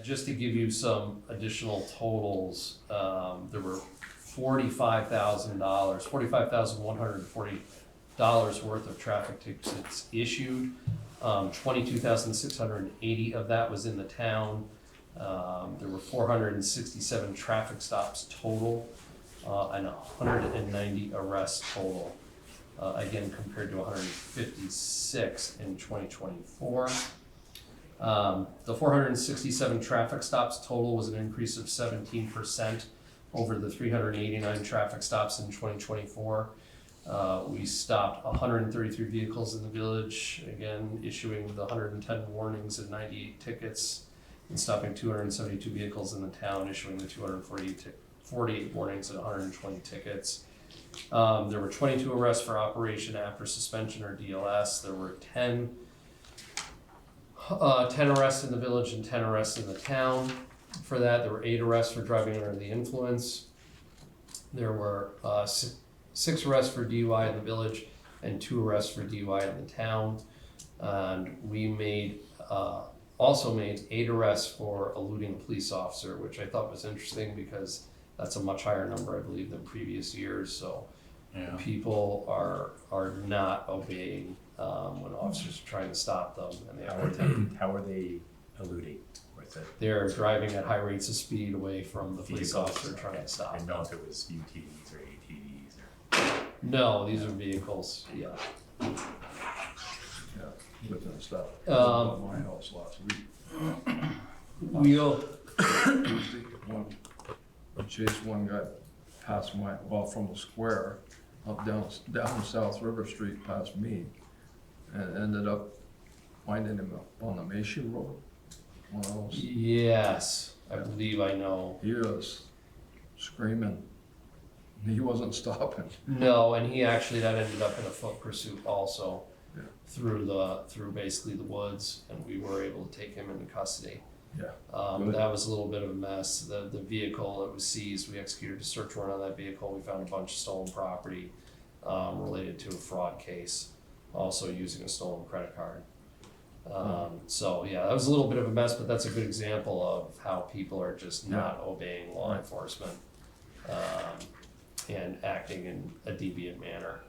Just to give you some additional totals, there were $45,140 worth of traffic tickets issued. 22,680 of that was in the town. There were 467 traffic stops total, and 190 arrests total. Again, compared to 156 in 2024. The 467 traffic stops total was an increase of 17% over the 389 traffic stops in 2024. We stopped 133 vehicles in the village, again issuing the 110 warnings and 98 tickets, and stopping 272 vehicles in the town, issuing the 248 warnings and 120 tickets. There were 22 arrests for operation after suspension or DLS. There were 10 arrests in the village and 10 arrests in the town. For that, there were 8 arrests for driving under the influence. There were 6 arrests for DUI in the village and 2 arrests for DUI in the town. And we also made 8 arrests for eluding a police officer, which I thought was interesting because that's a much higher number, I believe, than previous years. So people are not obeying when officers are trying to stop them, and they how are they eluding? They're driving at high rates of speed away from the police officer trying to stop. I didn't know if it was UTVs or ATVs or. No, these are vehicles. Yeah. Yeah, within stop. My house last week. We'll. Chased one guy past from the square up down South River Street past me, and ended up finding him on the Mason Road. One of those. Yes, I believe I know. He was screaming. He wasn't stopping. No, and that ended up in a foot pursuit also. Yeah. Through basically the woods, and we were able to take him into custody. Yeah. That was a little bit of a mess. The vehicle that was seized, we executed a search warrant on that vehicle. We found a bunch of stolen property related to a fraud case, also using a stolen credit card. So yeah, that was a little bit of a mess, but that's a good example of how people are just not obeying law enforcement and acting in a deviant manner,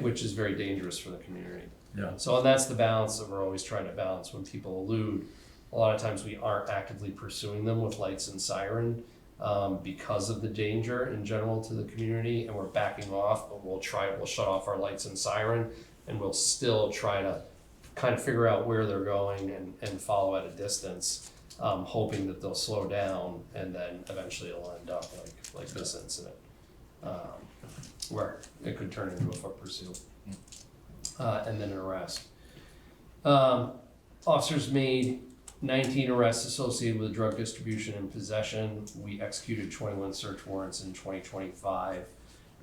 which is very dangerous for the community. Yeah. So and that's the balance that we're always trying to balance when people elude. A lot of times we aren't actively pursuing them with lights and siren because of the danger in general to the community, and we're backing off, but we'll shut off our lights and siren, and we'll still try to kind of figure out where they're going and follow at a distance, hoping that they'll slow down, and then eventually it'll end up like this incident, where it could turn into a foot pursuit and then an arrest. Officers made 19 arrests associated with drug distribution and possession. We executed 21 search warrants in 2025.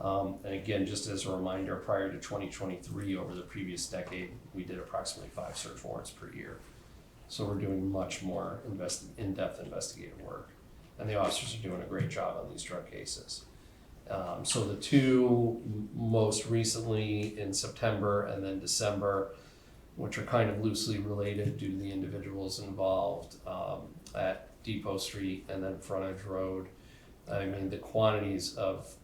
And again, just as a reminder, prior to 2023, over the previous decade, we did approximately 5 search warrants per year. So we're doing much more in-depth investigative work. And the officers are doing a great job on these drug cases. So the 2 most recently in September and then December, which are kind of loosely related due to the individuals involved at Depot Street and then Frontage Road. I mean, the quantities of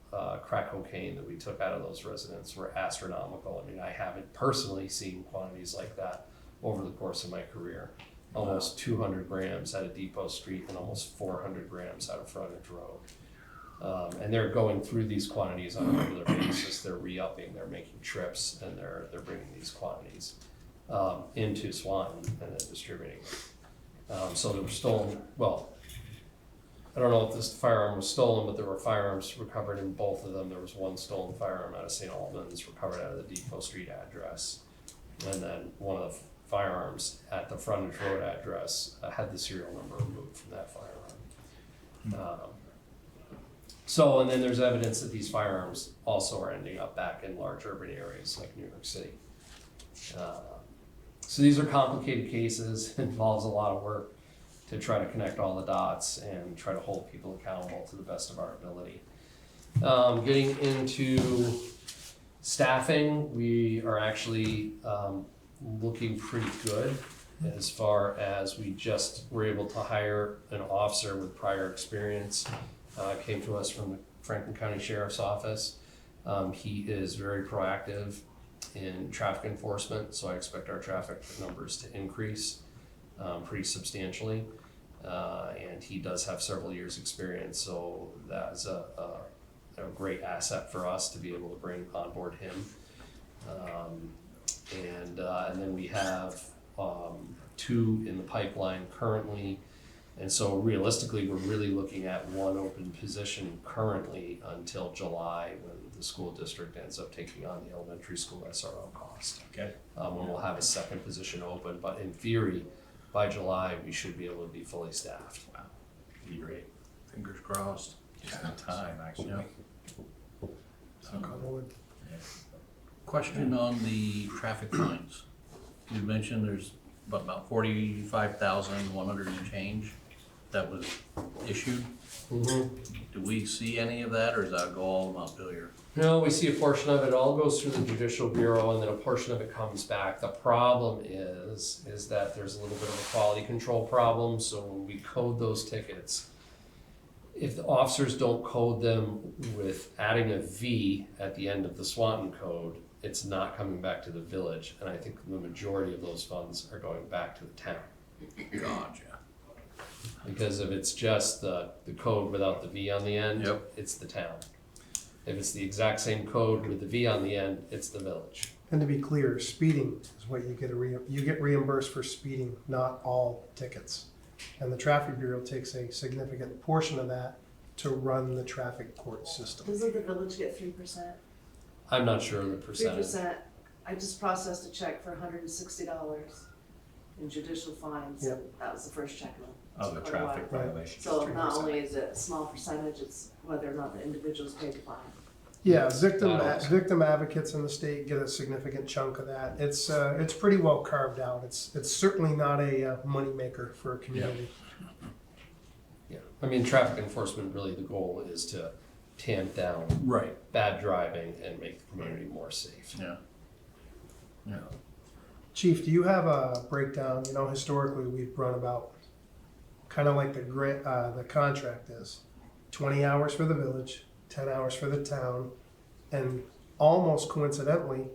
crack cocaine that we took out of those residents were astronomical. I mean, I haven't personally seen quantities like that over the course of my career. Almost 200 grams out of Depot Street and almost 400 grams out of Frontage Road. And they're going through these quantities on a regular basis. They're re-upping, they're making trips, and they're bringing these quantities into Swanton and then distributing. So they were stolen. Well, I don't know if this firearm was stolen, but there were firearms recovered in both of them. There was one stolen firearm out of St. Albans recovered out of the Depot Street address. And then one of the firearms at the Frontage Road address had the serial number removed from that firearm. And then there's evidence that these firearms also are ending up back in large urban areas like New York City. So these are complicated cases. It involves a lot of work to try to connect all the dots and try to hold people accountable to the best of our ability. Getting into staffing, we are actually looking pretty good. as far as we just were able to hire an officer with prior experience. Came to us from the Franklin County Sheriff's Office. He is very proactive in traffic enforcement, so I expect our traffic numbers to increase pretty substantially. And he does have several years' experience, so that is a great asset for us to be able to bring on board him. And then we have 2 in the pipeline currently. And so realistically, we're really looking at 1 open position currently until July, when the school district ends up taking on the elementary school SRO cost. Okay. When we'll have a 2nd position open, but in theory, by July, we should be able to be fully staffed. Wow. Be great. Fingers crossed. Just in time, actually. Yeah. Yeah. Question on the traffic fines. You mentioned there's about 45,100 and change that was issued. Do we see any of that, or does that go all to Montpelier? No, we see a portion of it. All goes through the judicial bureau, and then a portion of it comes back. The problem is that there's a little bit of a quality control problem. So when we code those tickets, if the officers don't code them with adding a V at the end of the Swanton code, it's not coming back to the village. And I think the majority of those funds are going back to the town. Gotcha. Because if it's just the code without the V on the end, Yep. it's the town. If it's the exact same code with the V on the end, it's the village. And to be clear, speeding is what you get you get reimbursed for speeding, not all tickets. And the traffic bureau takes a significant portion of that to run the traffic court system. Doesn't the village get 3%? I'm not sure of the percentage. 3%. I just processed a check for $160 in judicial fines. Yep. That was the first check. Oh, the traffic Right. violation. So not only is it a small percentage, it's whether or not the individuals paid the fine. Yeah, That victim advocates in the state get a significant chunk of that. It's pretty well carved out. It's certainly not a moneymaker for a community. Yeah, I mean, traffic enforcement, really the goal is to tamp down Right. bad driving and make the community more safe. Yeah. Yeah. Chief, do you have a breakdown? You know, historically, we've run about kind of like the contract is 20 hours for the village, 10 hours for the town, and almost coincidentally,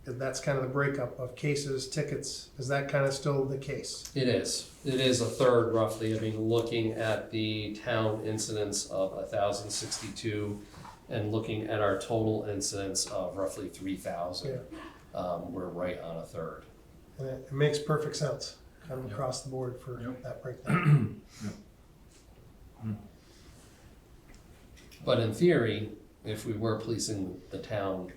that's kind of the breakup of cases, tickets. Is that kind of still the case? It is. It is a third roughly. I mean, looking at the town incidence of 1,062 and looking at our total incidence of roughly 3,000, we're right on a third. And it makes perfect sense, kind of Yep. across the board for Yep. that breakdown. But in theory, if we were policing the town,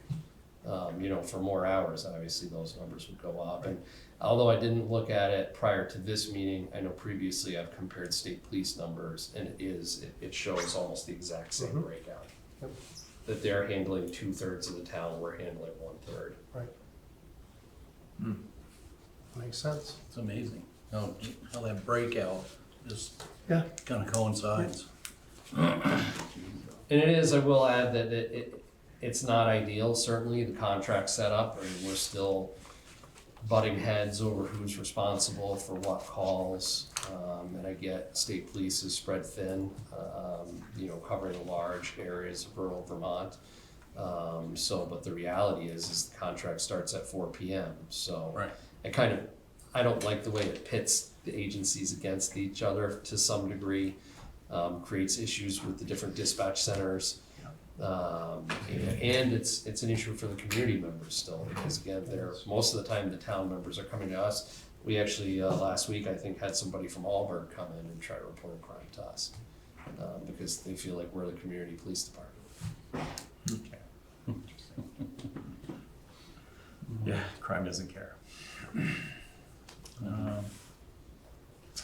for more hours, obviously those numbers would go up. And although I didn't look at it prior to this meeting, I know previously I've compared state police numbers, and it shows almost the exact same Mhm. breakout. Yep. That they're handling 2/3 of the town, we're handling 1/3. Makes sense. It's amazing how that breakout just Yeah. kind of coincides. And it is, I will add that it's not ideal, certainly, the contract setup, and we're still butting heads over who's responsible for what calls. And I get state police is spread thin, covering large areas of rural Vermont. But the reality is the contract starts at 4 PM, so. Right. I don't like the way it pits the agencies against each other to some degree. Creates issues with the different dispatch centers. And it's an issue for the community members still, because again, most of the time the town members are coming to us. We actually, last week, I think, had somebody from Auburn come in and try to report a crime to us, because they feel like we're the community police department. Okay. Yeah, crime doesn't care.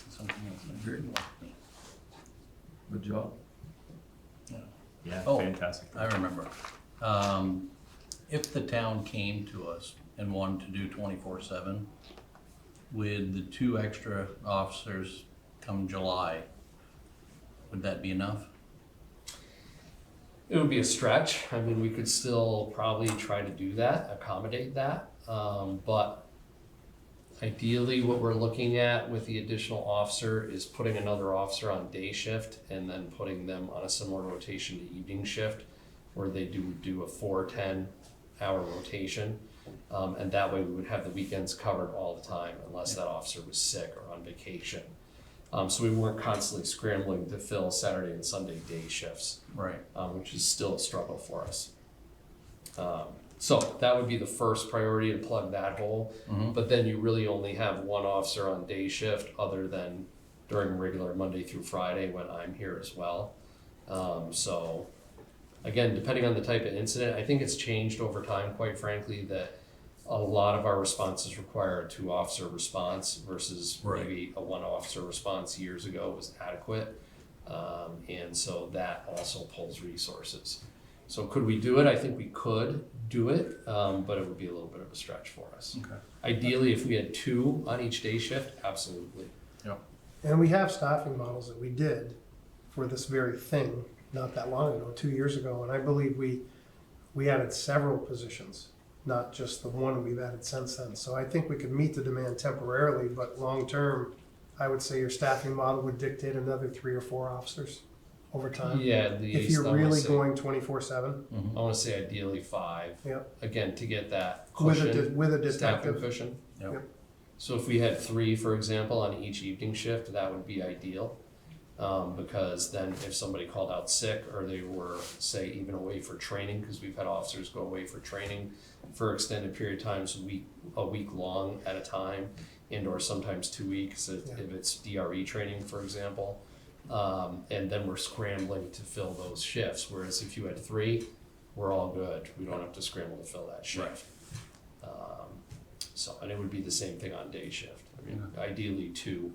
Something else. Good. Good job. Yeah, Oh. fantastic. I remember. If the town came to us and wanted to do 24/7, with the 2 extra officers come July, would that be enough? It would be a stretch. I mean, we could still probably try to do that, accommodate that. But Ideally, what we're looking at with the additional officer is putting another officer on day shift and then putting them on a similar rotation to evening shift, where they do a 4-10 hour rotation. And that way we would have the weekends covered all the time unless that officer was sick or on vacation. So we weren't constantly scrambling to fill Saturday and Sunday day shifts, Right. which is still a struggle for us. So that would be the first priority, to plug that hole. Mhm. But then you really only have one officer on day shift, other than during regular Monday through Friday when I'm here as well. So again, depending on the type of incident, I think it's changed over time, quite frankly, that a lot of our responses require a 2-officer response versus Right. maybe a 1-officer response years ago was adequate. And so that also pulls resources. So could we do it? I think we could do it, but it would be a little bit of a stretch for us. Okay. Ideally, if we had 2 on each day shift, absolutely. And we have staffing models that we did for this very thing not that long ago, 2 years ago, and I believe we added several positions, not just the one we've added since then. So I think we could meet the demand temporarily, but long-term, I would say your staffing model would dictate another 3 or 4 officers over time. Yeah, at least. If you're I wanna really say- going 24/7, Mhm. I wanna say ideally 5. Yep. Again, to get that with cushion, with a staffing detective. cushion. Yep. So if we had 3, for example, on each evening shift, that would be ideal. Because then if somebody called out sick, or they were, say, even away for training, because we've had officers go away for training for extended period of times, a week long at a time, and or sometimes 2 weeks if it's DRE training, for example. And then we're scrambling to fill those shifts, whereas if you had 3, we're all good. We don't have to scramble to fill that shift. So, and it would be the same thing on day shift. I mean, ideally 2,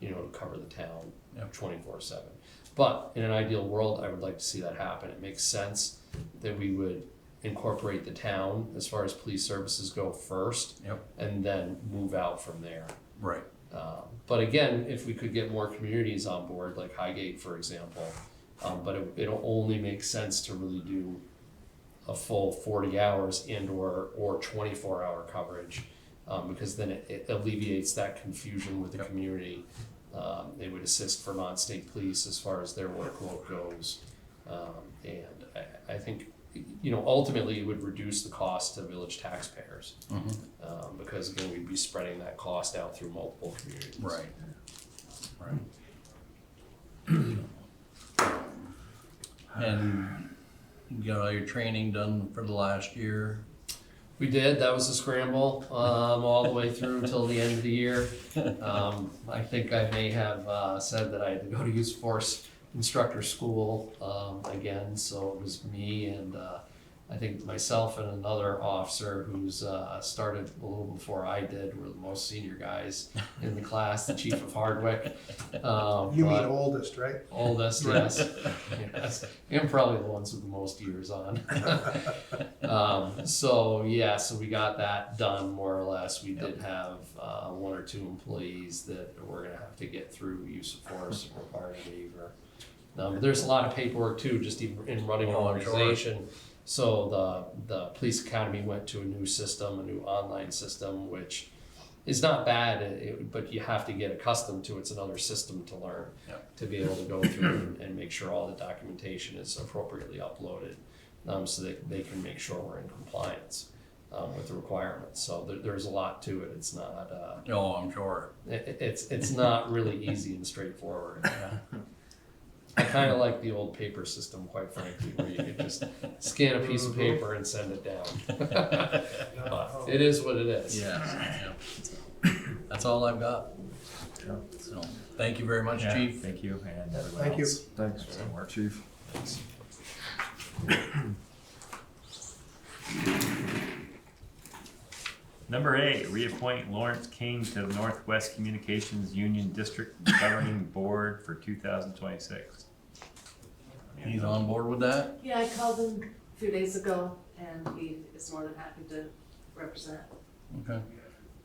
to cover the town 24/7. But in an ideal world, I would like to see that happen. It makes sense that we would incorporate the town as far as police services go first, Yep. and then move out from there. Right. But again, if we could get more communities on board, like Highgate, for example, but it'll only make sense to really do a full 40 hours and or 24-hour coverage, because then it alleviates that confusion with the community. They would assist Vermont State Police as far as their workload goes. And I think, ultimately it would reduce the cost to village taxpayers. Because again, we'd be spreading that cost out through multiple communities. Right. And you got all your training done for the last year? We did. That was a scramble all the way through till the end of the year. I think I may have said that I had to go to use force instructor school again. So it was me and I think myself and another officer who's started a little before I did. We're the most senior guys in the class, the chief of Hardwick. You mean oldest, right? Oldest, yes. Yes. And probably the ones with the most years on. So we got that done more or less. We did have 1 or 2 employees that we're gonna have to get through use of force and require a waiver. But there's a lot of paperwork too, just even in running an organization. So the police academy went to a new system, a new online system, which is not bad, but you have to get accustomed to. It's another system to learn, to be able to go through and make sure all the documentation is appropriately uploaded, so that they can make sure we're in compliance with the requirements. So there's a lot to it. It's not. Oh, I'm sure. It's not really easy and straightforward. I kind of like the old paper system, quite frankly, where you could just scan a piece of paper and send it down. But it is what it is. Yeah. That's all I've got. So, thank you very much, Yeah, Chief. Thank you, and everyone Thank you. else. Thanks, Chief. Number 8, reappoint Lawrence King to the Northwest Communications Union District Governing Board for 2026. He's on board with that? Yeah, I called him a few days ago, and he is more than happy to represent. Okay.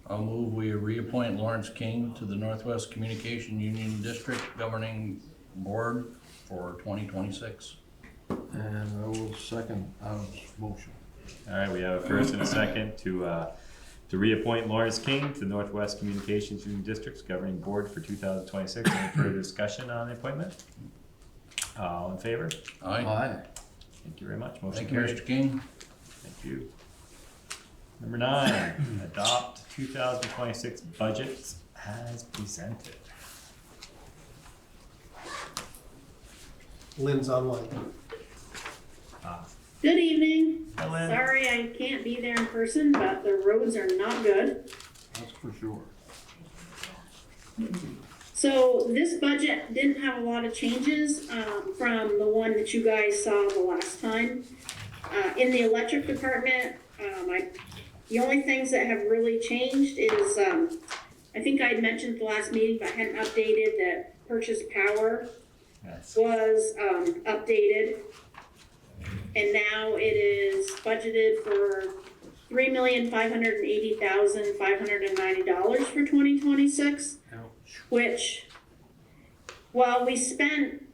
I'll move we reappoint Lawrence King to the Northwest Communication Union District Governing Board for 2026. And I will second Adam's motion. All right, we have a first and a second to to reappoint Lawrence King to the Northwest Communications Union District's Governing Board for 2026. Any further discussion on the appointment? All in favor? Aye. Aye. Thank you very much. Motion Thank you, carried. Mr. King. Thank you. Number 9, adopt 2026 budgets as presented. Lynn's online. Ah, Good evening. hi, Lynn. Sorry I can't be there in person, but the roads are not good. That's for sure. So this budget didn't have a lot of changes from the one that you guys saw the last time. In the electric department, the only things that have really changed is, I think I had mentioned at the last meeting, but I hadn't updated that purchase power Yes. was updated. And now it is budgeted for $3,580,590 for 2026. Which, while we spent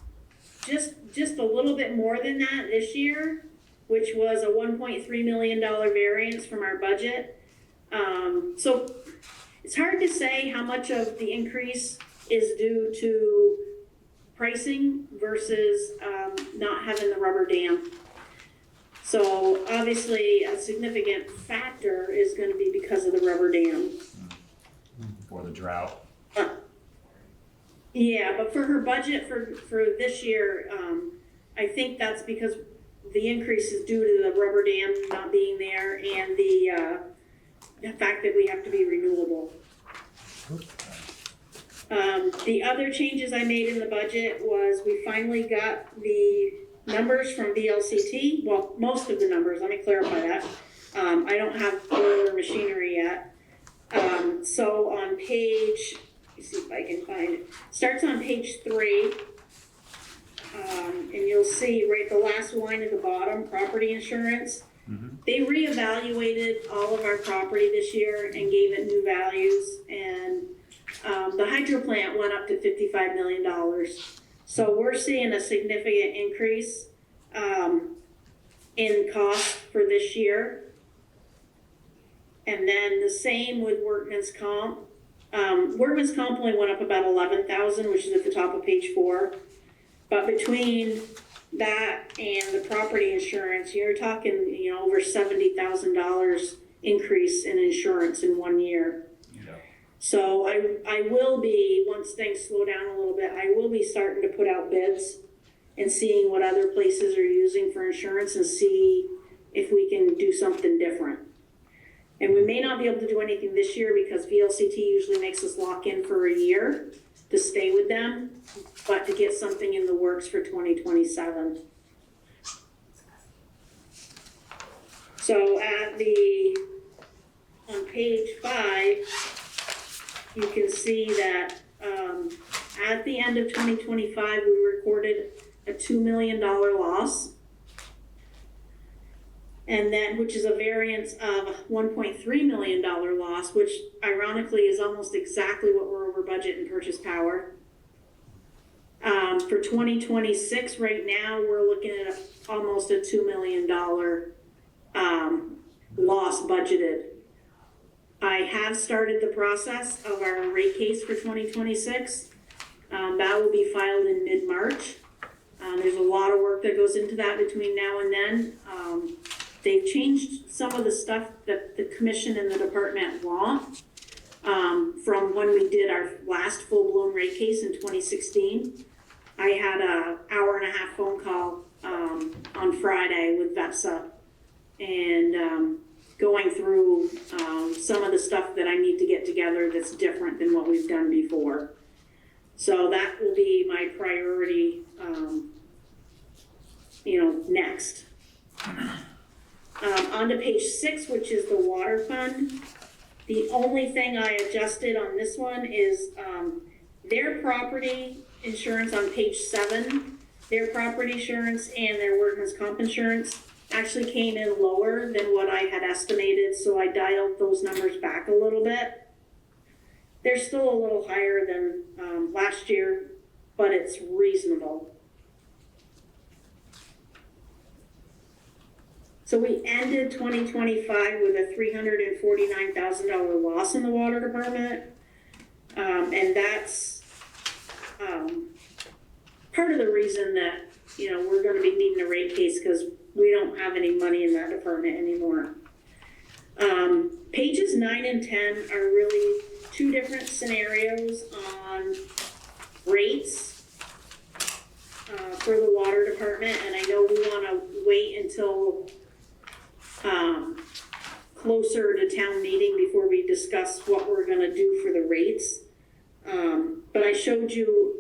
just a little bit more than that this year, which was a $1.3 million variance from our budget. So it's hard to say how much of the increase is due to pricing versus not having the rubber dam. So obviously a significant factor is going to be because of the rubber dam. For the drought. Yeah, but for her budget for this year, I think that's because the increase is due to the rubber dam not being there and the fact that we have to be renewable. The other changes I made in the budget was we finally got the numbers from VLCT. Well, most of the numbers, let me clarify that. I don't have boiler machinery yet. So on page, let me see if I can find it. Starts on page 3. And you'll see right the last line at the bottom, property insurance. They reevaluated all of our property this year and gave it new values. And the hydro plant went up to $55 million. So we're seeing a significant increase in cost for this year. And then the same with workman's comp. Workman's comp only went up about 11,000, which is at the top of page 4. But between that and the property insurance, you're talking, over $70,000 increase in insurance in 1 year. Yeah. So I will be, once things slow down a little bit, I will be starting to put out bids and seeing what other places are using for insurance and see if we can do something different. And we may not be able to do anything this year because VLCT usually makes us lock in for a year to stay with them, but to get something in the works for 2027. So on page 5, you can see that at the end of 2025, we recorded a $2 million loss. And then, which is a variance of $1.3 million loss, which ironically is almost exactly what we're over budget in purchase power. For 2026, right now, we're looking at almost a $2 million loss budgeted. I have started the process of our rate case for 2026. That will be filed in mid-March. There's a lot of work that goes into that between now and then. They've changed some of the stuff that the commission and the department want from when we did our last full-blown rate case in 2016. I had an hour-and-a-half phone call on Friday with VEPSA and going through some of the stuff that I need to get together that's different than what we've done before. So that will be my priority, next. On to page 6, which is the water fund. The only thing I adjusted on this one is their property insurance on page 7. Their property insurance and their workman's comp insurance actually came in lower than what I had estimated, so I dialed those numbers back a little bit. They're still a little higher than last year, but it's reasonable. So we ended 2025 with a $349,000 loss in the water department. And that's, part of the reason that, you know, we're gonna be needing a rate case, because we don't have any money in that department anymore. Pages 9 and 10 are really two different scenarios on rates for the water department, and I know we wanna wait until closer to town meeting before we discuss what we're gonna do for the rates. But I showed you,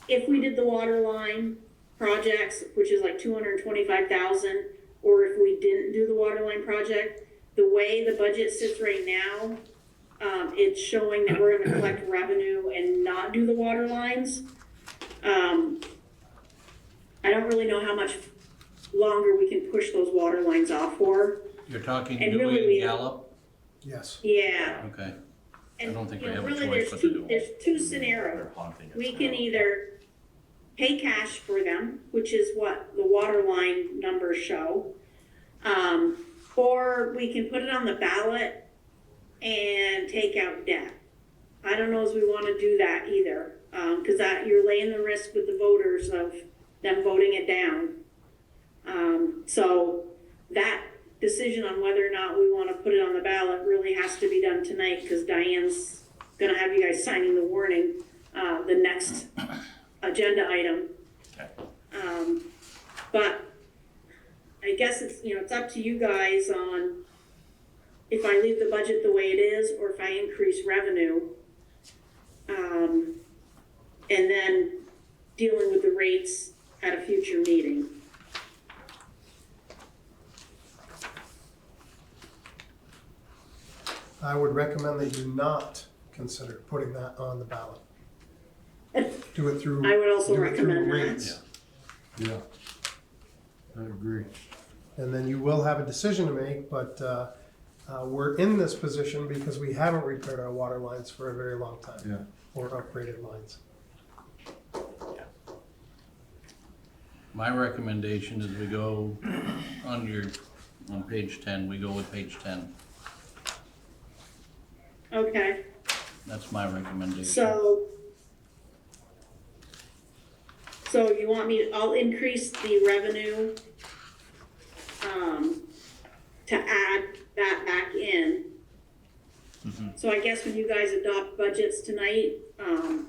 if we did the water line projects, which is like 225,000, or if we didn't do the water line project, the way the budget sits right now, it's showing that we're gonna collect revenue and not do the water lines. I don't really know how much longer we can push those water lines off for. You're talking And really Dewey we- and Gallup? Yes. Yeah. Okay. And, don't think you we know, have a really, choice there's but to do two, them. there's two scenarios. They're haunting us We now. can either pay cash for them, which is what the water line numbers show. Or we can put it on the ballot and take out debt. I don't know if we wanna do that either, cause that, you're laying the risk with the voters of them voting it down. So that decision on whether or not we wanna put it on the ballot really has to be done tonight, cause Diane's gonna have you guys signing the warning, the next agenda item. Okay. But I guess it's, you know, it's up to you guys on if I leave the budget the way it is or if I increase revenue. And then dealing with the rates at a future meeting. I would recommend that you not consider putting that on the ballot. Do it through. I would also do it through recommend that. rates. Yeah. I agree. And then you will have a decision to make, but we're in this position because we haven't repaired our water lines for a very long time. Yeah. Or upgraded lines. My recommendation is we go on page 10, we go with page 10. Okay, That's my recommendation. so you want me, I'll increase the revenue, to add that back in. So I guess when you guys adopt budgets tonight, do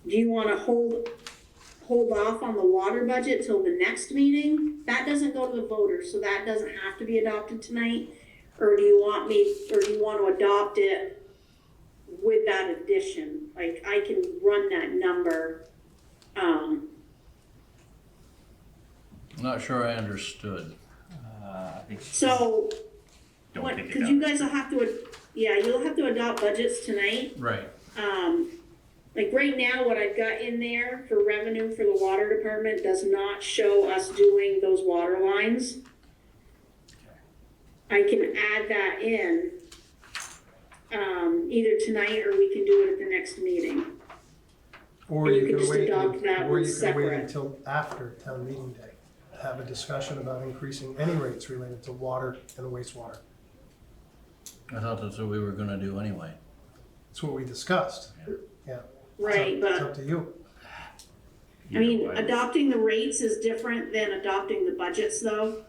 you wanna hold off on the water budget till the next meeting? That doesn't go to the voters, so that doesn't have to be adopted tonight. Or do you want to adopt it with that addition? Like, I can run that number, I'm not sure I understood. I think so, don't what, think it cause you does. guys will have to, you'll have to adopt budgets tonight. Right. Like right now, what I've got in there for revenue for the water department does not show us doing those water lines. I can add that in, either tonight or we can do it at the next meeting. Or And you you can can just wait, adopt that or one you can wait separate. until after town meeting day. Have a discussion about increasing any rates related to water and wastewater. I thought that's what we were gonna do anyway. That's what we discussed. Yeah. Right, It's but, up to you. I mean, Either way. adopting the rates is different than adopting the budgets though.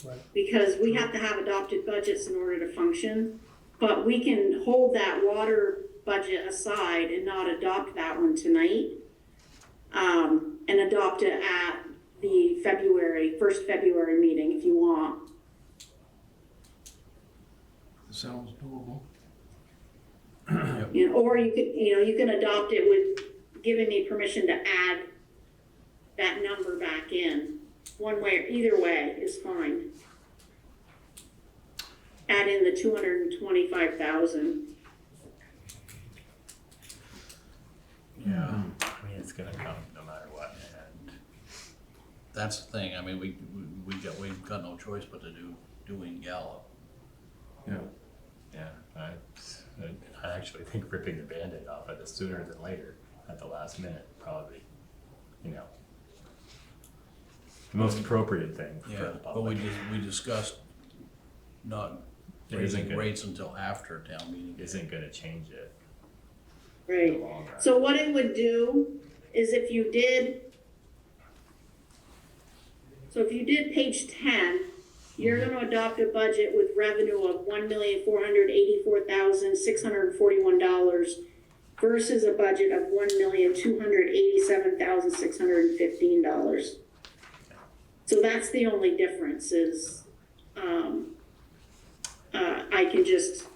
Right. Because we have to have adopted budgets in order to function. But we can hold that water budget aside and not adopt that one tonight. And adopt it at the first February meeting if you want. Sounds doable. You know, or you can adopt it with giving me permission to add that number back in. One way, either way is fine. Add in the 225,000. Yeah, I mean, it's gonna come no matter what, and That's the thing, I mean, we've got no choice but to doing Gallup. Yeah. yeah, I actually think ripping the Band-Aid off of it sooner than later, at the last minute, probably, you know. the most appropriate thing for Yeah, the but we public. we discussed not It isn't raising good. rates until after town meeting. Isn't gonna change it in Right. the long run. So what it would do is if you did page 10, you're gonna adopt a budget with revenue of $1,484,641 versus a budget of $1,287,615. So that's the only difference is, I can just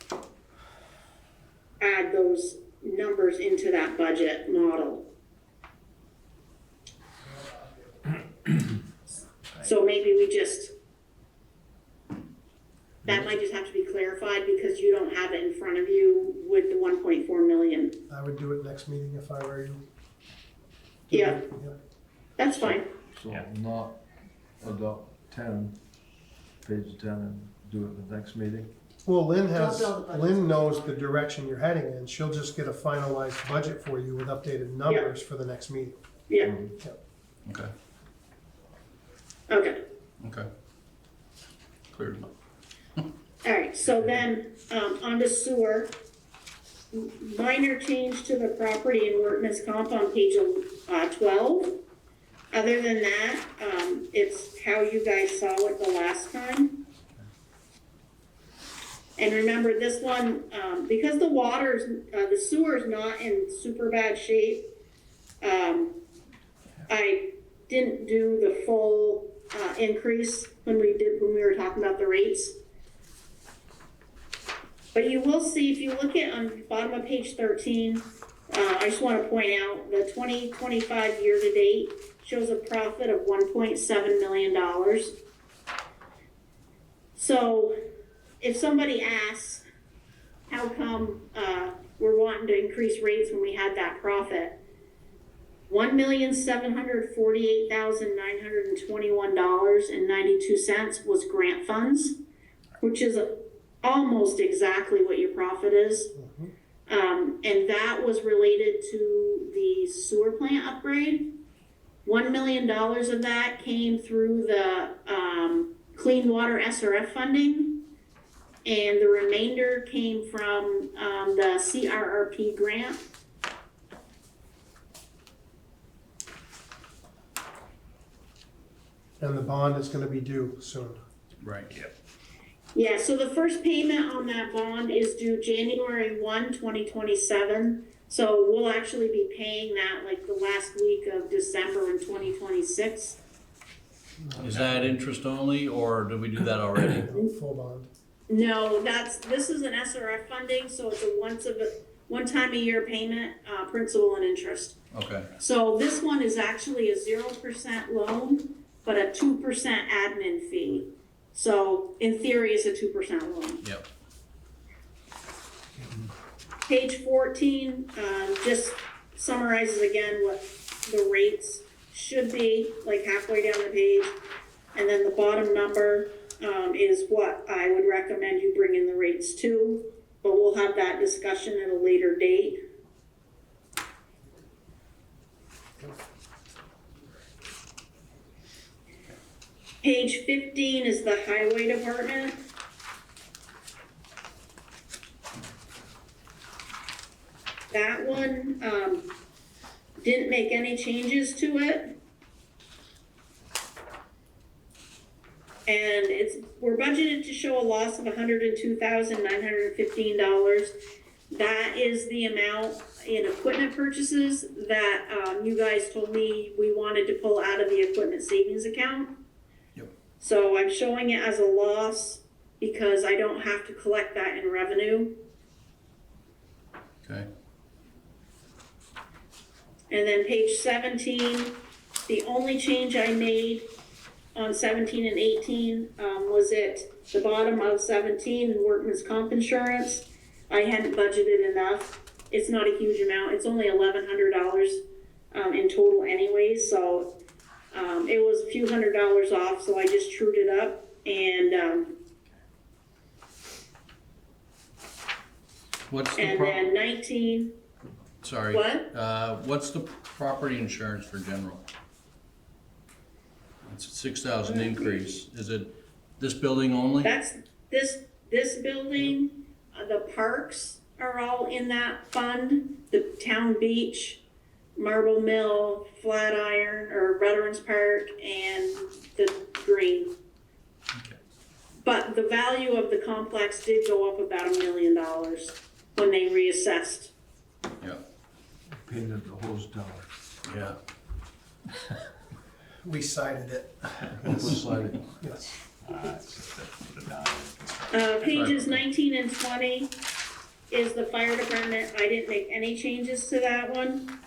add those numbers into that budget model. So maybe that might just have to be clarified because you don't have it in front of you with the 1.4 million. I would do it next meeting if I were you. Yeah, that's fine. So Yeah. not adopt 10, page 10, and do it the next meeting? Well, Don't build the budget. Lynn knows the direction you're heading in. She'll just get a finalized budget for you with updated numbers for the next meeting. Yeah, Okay, okay. okay. Clear enough. All right, so then, on the sewer, minor change to the property and workman's comp on page 12. Other than that, it's how you guys saw it the last time. And remember this one, because the the sewer's not in super bad shape, I didn't do the full, increase when we were talking about the rates. But you will see, if you look at on the bottom of page 13, I just want to point out the 2025 year to date shows a profit of $1.7 million. So if somebody asks, how come we're wanting to increase rates when we had that profit? $1,748,921.92 was grant funds, which is almost exactly what your profit is. And that was related to the sewer plant upgrade. $1 million of that came through the clean water SRF funding, and the remainder came from the CRRP grant. And the bond is gonna be due soon. Right. Yeah, so the first payment on that bond is due January 1, 2027. So we'll actually be paying that like the last week of December in 2026. Is that interest only, or did we do that already? Full bond. No, this is an SRF funding, so it's a one time a year payment, principal and interest. Okay, So this one is actually a 0% loan, but a 2% admin fee. So in theory, it's a 2% loan. yep. Page 14, just summarizes again what the rates should be, like halfway down the page. And then the bottom number, is what I would recommend you bring in the rates to, but we'll have that discussion at a later date. Page 15 is the highway department. That one, didn't make any changes to it. And we're budgeted to show a loss of $102,915. That is the amount in equipment purchases that, you guys told me we wanted to pull out of the equipment savings account. Yep. So I'm showing it as a loss because I don't have to collect that in revenue. Okay, And then page 17, the only change I made on 17 and 18 was at the bottom of 17 in workman's comp insurance. I hadn't budgeted enough. It's not a huge amount. It's only $1,100 in total anyways, so it was a few $100s off, so I just trued it up. And what's the and then 19, sorry. what? What's the property insurance for general? It's a 6,000 increase. Is it this building only? That's, this building, the parks are all in that fund, the town beach, Marble Mill, Flatiron, or Veterans Park, and the green. Okay. But the value of the complex did go up about $1 million when they reassessed. Yeah, Painted the hose down. yeah. We cited it. Sliding. Yes. It's just the non-construction. Pages 19 and 20 is the fire department. I didn't make any changes to that one.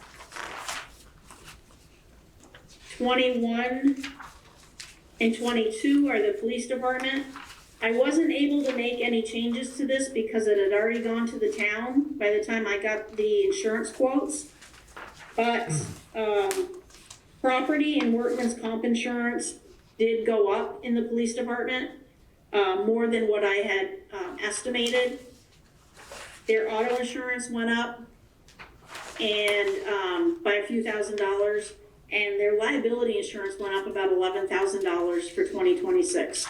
21 and 22 are the police department. I wasn't able to make any changes to this because it had already gone to the town by the time I got the insurance quotes. But, property and workman's comp insurance did go up in the police department, more than what I had, estimated. Their auto insurance went up and, by a few $1,000s, and their liability insurance went up about $11,000 for 2026.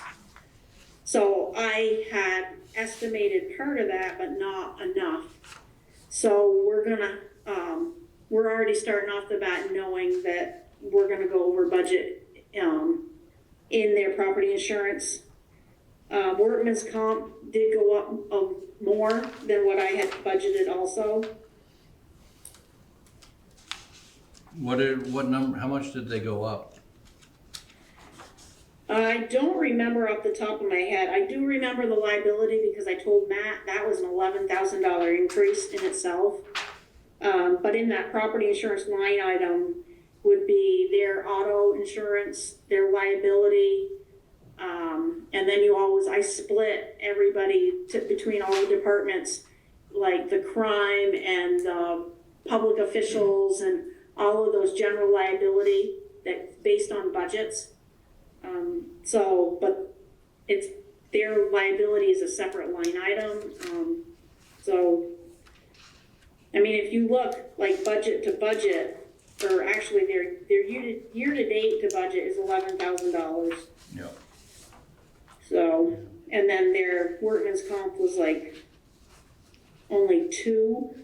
So I had estimated part of that, but not enough. So we're gonna, we're already starting off the bat knowing that we're gonna go over budget, in their property insurance. Workman's comp did go up more than what I had budgeted also. What number, how much did they go up? I don't remember off the top of my head. I do remember the liability because I told Matt that was an $11,000 increase in itself. But in that property insurance line item would be their auto insurance, their liability, and then I split everybody between all the departments, like the crime and the public officials and all of those general liability that based on budgets. But it's, their liability is a separate line item. I mean, if you look like budget to budget, or actually their year to date to budget is $11,000. Yeah. So, and then their workman's comp was like only 2.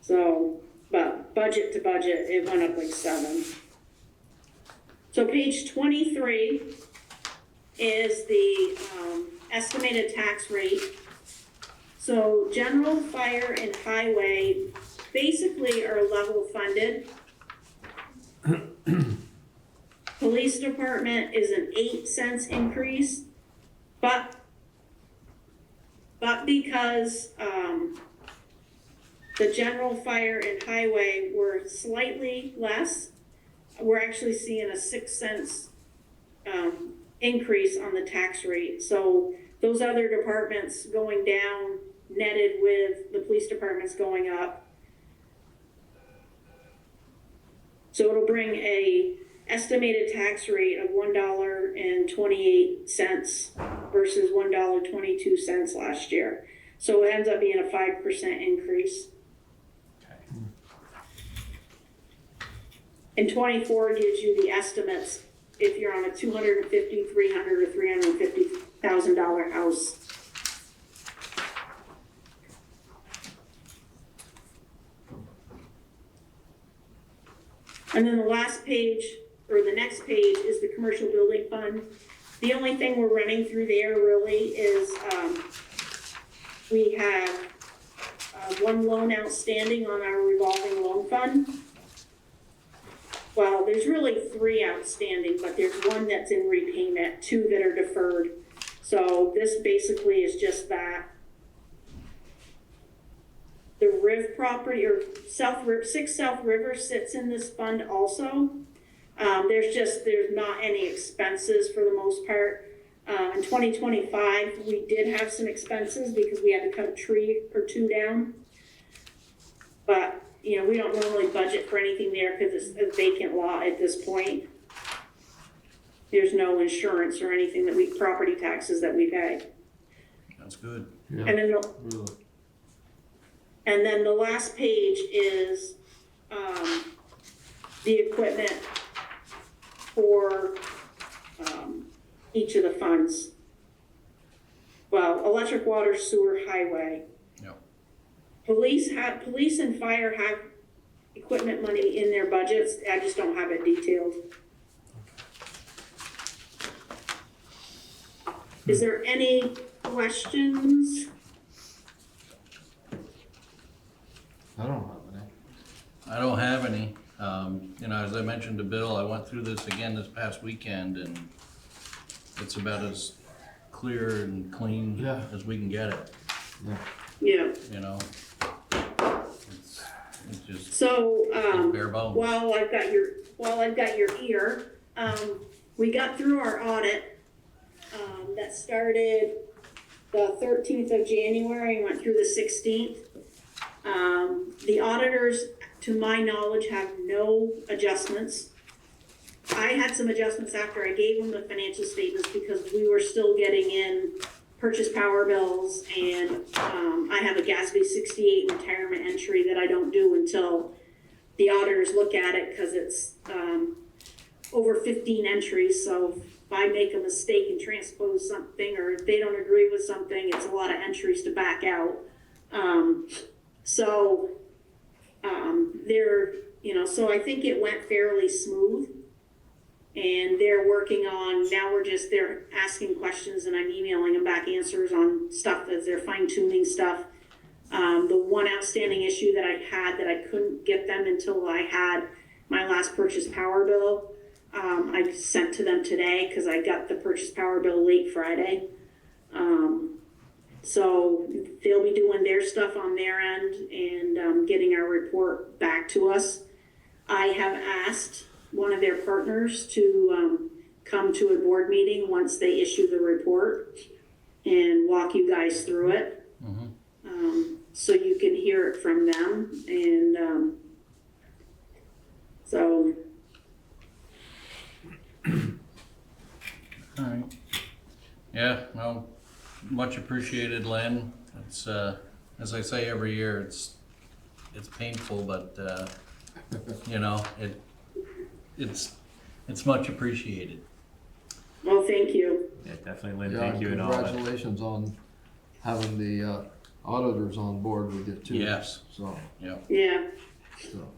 So, but budget to budget, it went up like 7. So page 23 is the estimated tax rate. So general, fire, and highway basically are level funded. Police department is an 8 cents increase, but because the general, fire, and highway were slightly less, we're actually seeing a 6 cents increase on the tax rate. So those other departments going down netted with the police departments going up. So it'll bring a estimated tax rate of $1.28 versus $1.22 last year. So it ends up being a 5% increase. Okay. And 24 gives you the estimates if you're on a $250,000, $300,000, or $350,000 house. And then the last page, or the next page, is the commercial building fund. The only thing we're running through there really is we have one loan outstanding on our revolving loan fund. Well, there's really 3 outstanding, but there's 1 that's in repayment, 2 that are deferred. So this basically is just that. The Riv property, or 6 South River sits in this fund also. There's not any expenses for the most part. In 2025, we did have some expenses because we had to cut a tree or 2 down. But, we don't normally budget for anything there because it's a vacant lot at this point. There's no insurance or anything property taxes that we pay. That's good. Yeah, And then really. And then the last page is the equipment each of the funds. Well, electric, water, sewer, highway. Yep. Police and fire have equipment money in their budgets, I just don't have it detailed. Is there any questions? I don't have any. I don't have any. You know, as I mentioned to Bill, I went through this again this past weekend, and it's about as clear and clean Yeah. as we can get it, Yeah, you know? It's just so, bare bones. while I've got your ear, we got through our audit, that started the 13th of January and went through the 16th. The auditors, to my knowledge, have no adjustments. I had some adjustments after I gave them the financial statements because we were still getting in purchase power bills, and I have a GASB 68 retirement entry that I don't do until the auditors look at it, because it's over 15 entries, so if I make a mistake and transpose something, or if they don't agree with something, it's a lot of entries to back out. They're, you know, so I think it went fairly smooth. And they're working on, now they're asking questions and I'm emailing them back answers on stuff as they're fine tuning stuff. The one outstanding issue that I had that I couldn't get them until I had my last purchase power bill, I sent to them today because I got the purchase power bill late Friday. So they'll be doing their stuff on their end and getting our report back to us. I have asked one of their partners to come to a board meeting once they issue the report and walk you guys through it. So you can hear it from them, and so. All right. Yeah, well, much appreciated, Lynn. It's, as I say every year, it's painful, but, you know, it's much appreciated. Well, thank you. Yeah, definitely, Lynn, Yeah, thank you and all that. congratulations on having the auditors on board with you too. Yes. So, Yeah. Yeah. so,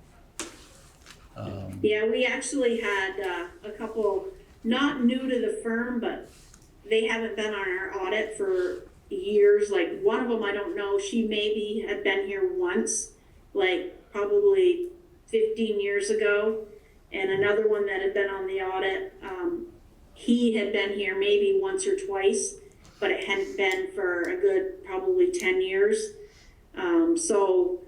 Yeah, we actually had a couple, not new to the firm, but they haven't been on our audit for years. Like, one of them, I don't know, she maybe had been here once, like probably 15 years ago. And another one that had been on the audit, he had been here maybe once or twice, but it hadn't been for a good probably 10 years. So,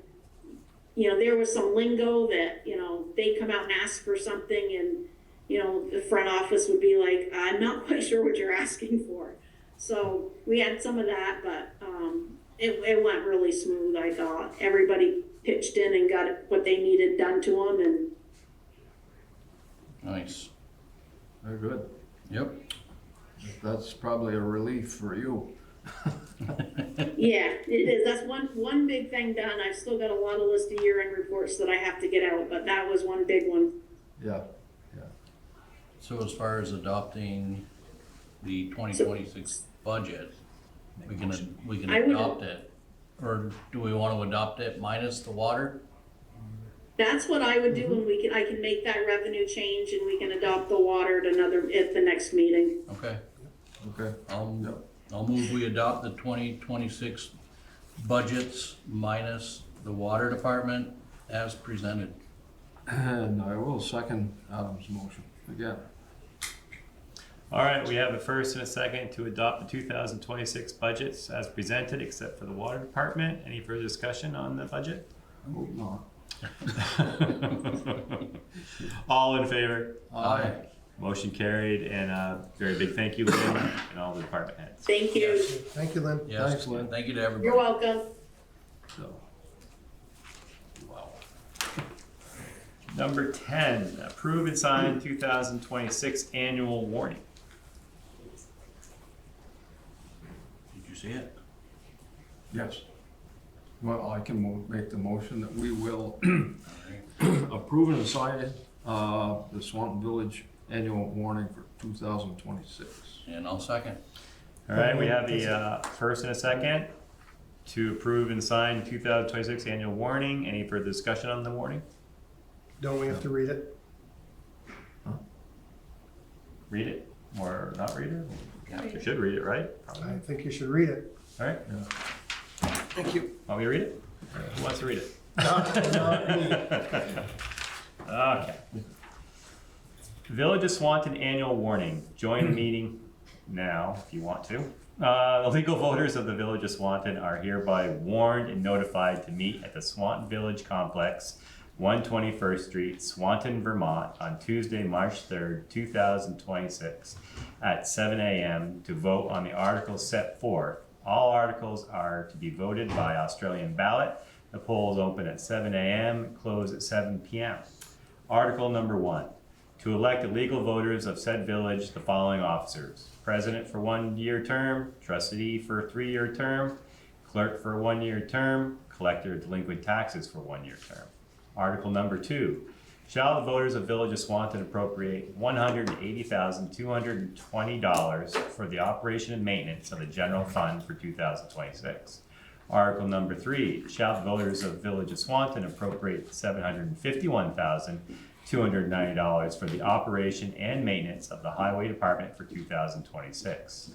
you know, there was some lingo that, you know, they'd come out and ask for something, and, you know, the front office would be like, I'm not quite sure what you're asking for. So we had some of that, but it went really smooth, I thought. Everybody pitched in and got what they needed done to them, and Nice. very good. Yep. That's probably a relief for you. yeah, it is. That's one big thing done. I've still got a lot of list of year-end reports that I have to get out, but that was one big one. Yeah. So as far as adopting the 2026 budget, we can I would- adopt it, or do we want to adopt it minus the water? That's what I would do, and I can make that revenue change, and we can adopt the water at the next meeting. Okay. Okay. I'll move we adopt the 2026 budgets minus the water department as presented. And I will second Adam's motion again. All right, we have a first and a second to adopt the 2026 budgets as presented, except for the water department. Any further discussion on the budget? I hope not. All in favor? Aye. Motion carried, and a very big thank you, Lynn, and all the department heads. Thank you. Thank you, Lynn. Yes, Thanks, Lynn. thank you to everybody. You're welcome. So, Wow. Number 10, approve and sign 2026 annual warning. Did you see it? yes. Well, I can make the motion that we will approve and sign the Swanton Village annual warning for 2026. And I'll second. All right, we have the first and a second to approve and sign 2026 annual warning. Any further discussion on the warning? Don't we have to read it? Read it or not read it? You should read it, right? I think you should read it. All right, Thank you. want me to read it? Who wants to read it? Not me. Okay. Village of Swanton annual warning. Join the meeting now if you want to. The legal voters of the Village of Swanton are hereby warned and notified to meet at the Swanton Village Complex, 121st Street, Swanton, Vermont, on Tuesday, March 3rd, 2026, at 7 a.m. to vote on the articles set forth. All articles are to be voted by Australian ballot. The polls open at 7 a.m., close at 7 p.m. Article number 1. To elect the legal voters of said village the following officers: president for 1-year term, trustee for a 3-year term, clerk for a 1-year term, collector of delinquent taxes for 1-year term. Article number 2. Shall the voters of Village of Swanton appropriate $180,220 for the operation and maintenance of the general fund for 2026? Article number 3. Shall the voters of Village of Swanton appropriate $751,290 for the operation and maintenance of the Highway Department for 2026?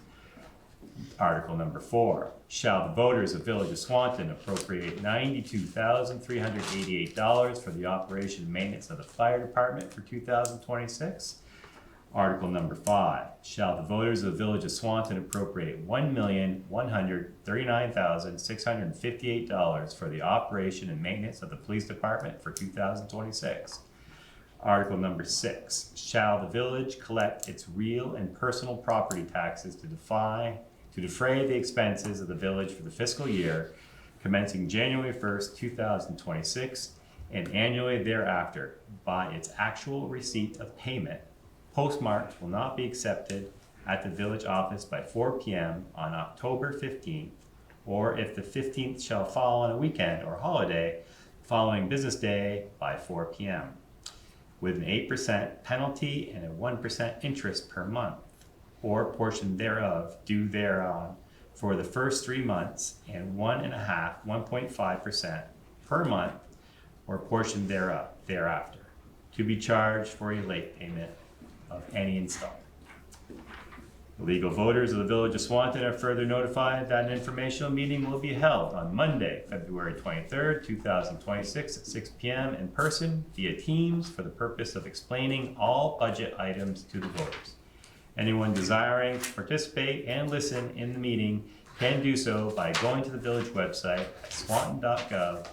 Article number 4. Shall the voters of Village of Swanton appropriate $92,388 for the operation and maintenance of the Fire Department for 2026? Article number 5. Shall the voters of the Village of Swanton appropriate $1,139,658 for the operation and maintenance of the Police Department for 2026? Article number 6. Shall the village collect its real and personal property taxes to defray the expenses of the village for the fiscal year commencing January 1st, 2026, and annually thereafter by its actual receipt of payment. Postmarks will not be accepted at the village office by 4 p.m. on October 15th, or if the 15th shall fall on a weekend or holiday, following business day by 4 p.m., with an 8% penalty and a 1% interest per month, or portion thereof due thereon for the first 3 months, and 1.5% per month, or portion thereof thereafter, to be charged for a late payment of any installment. The legal voters of the Village of Swanton are further notified that an informational meeting will be held on Monday, February 23rd, 2026 at 6 p.m. in person via Teams for the purpose of explaining all budget items to the voters. Anyone desiring to participate and listen in the meeting can do so by going to the village website at swanton.gov,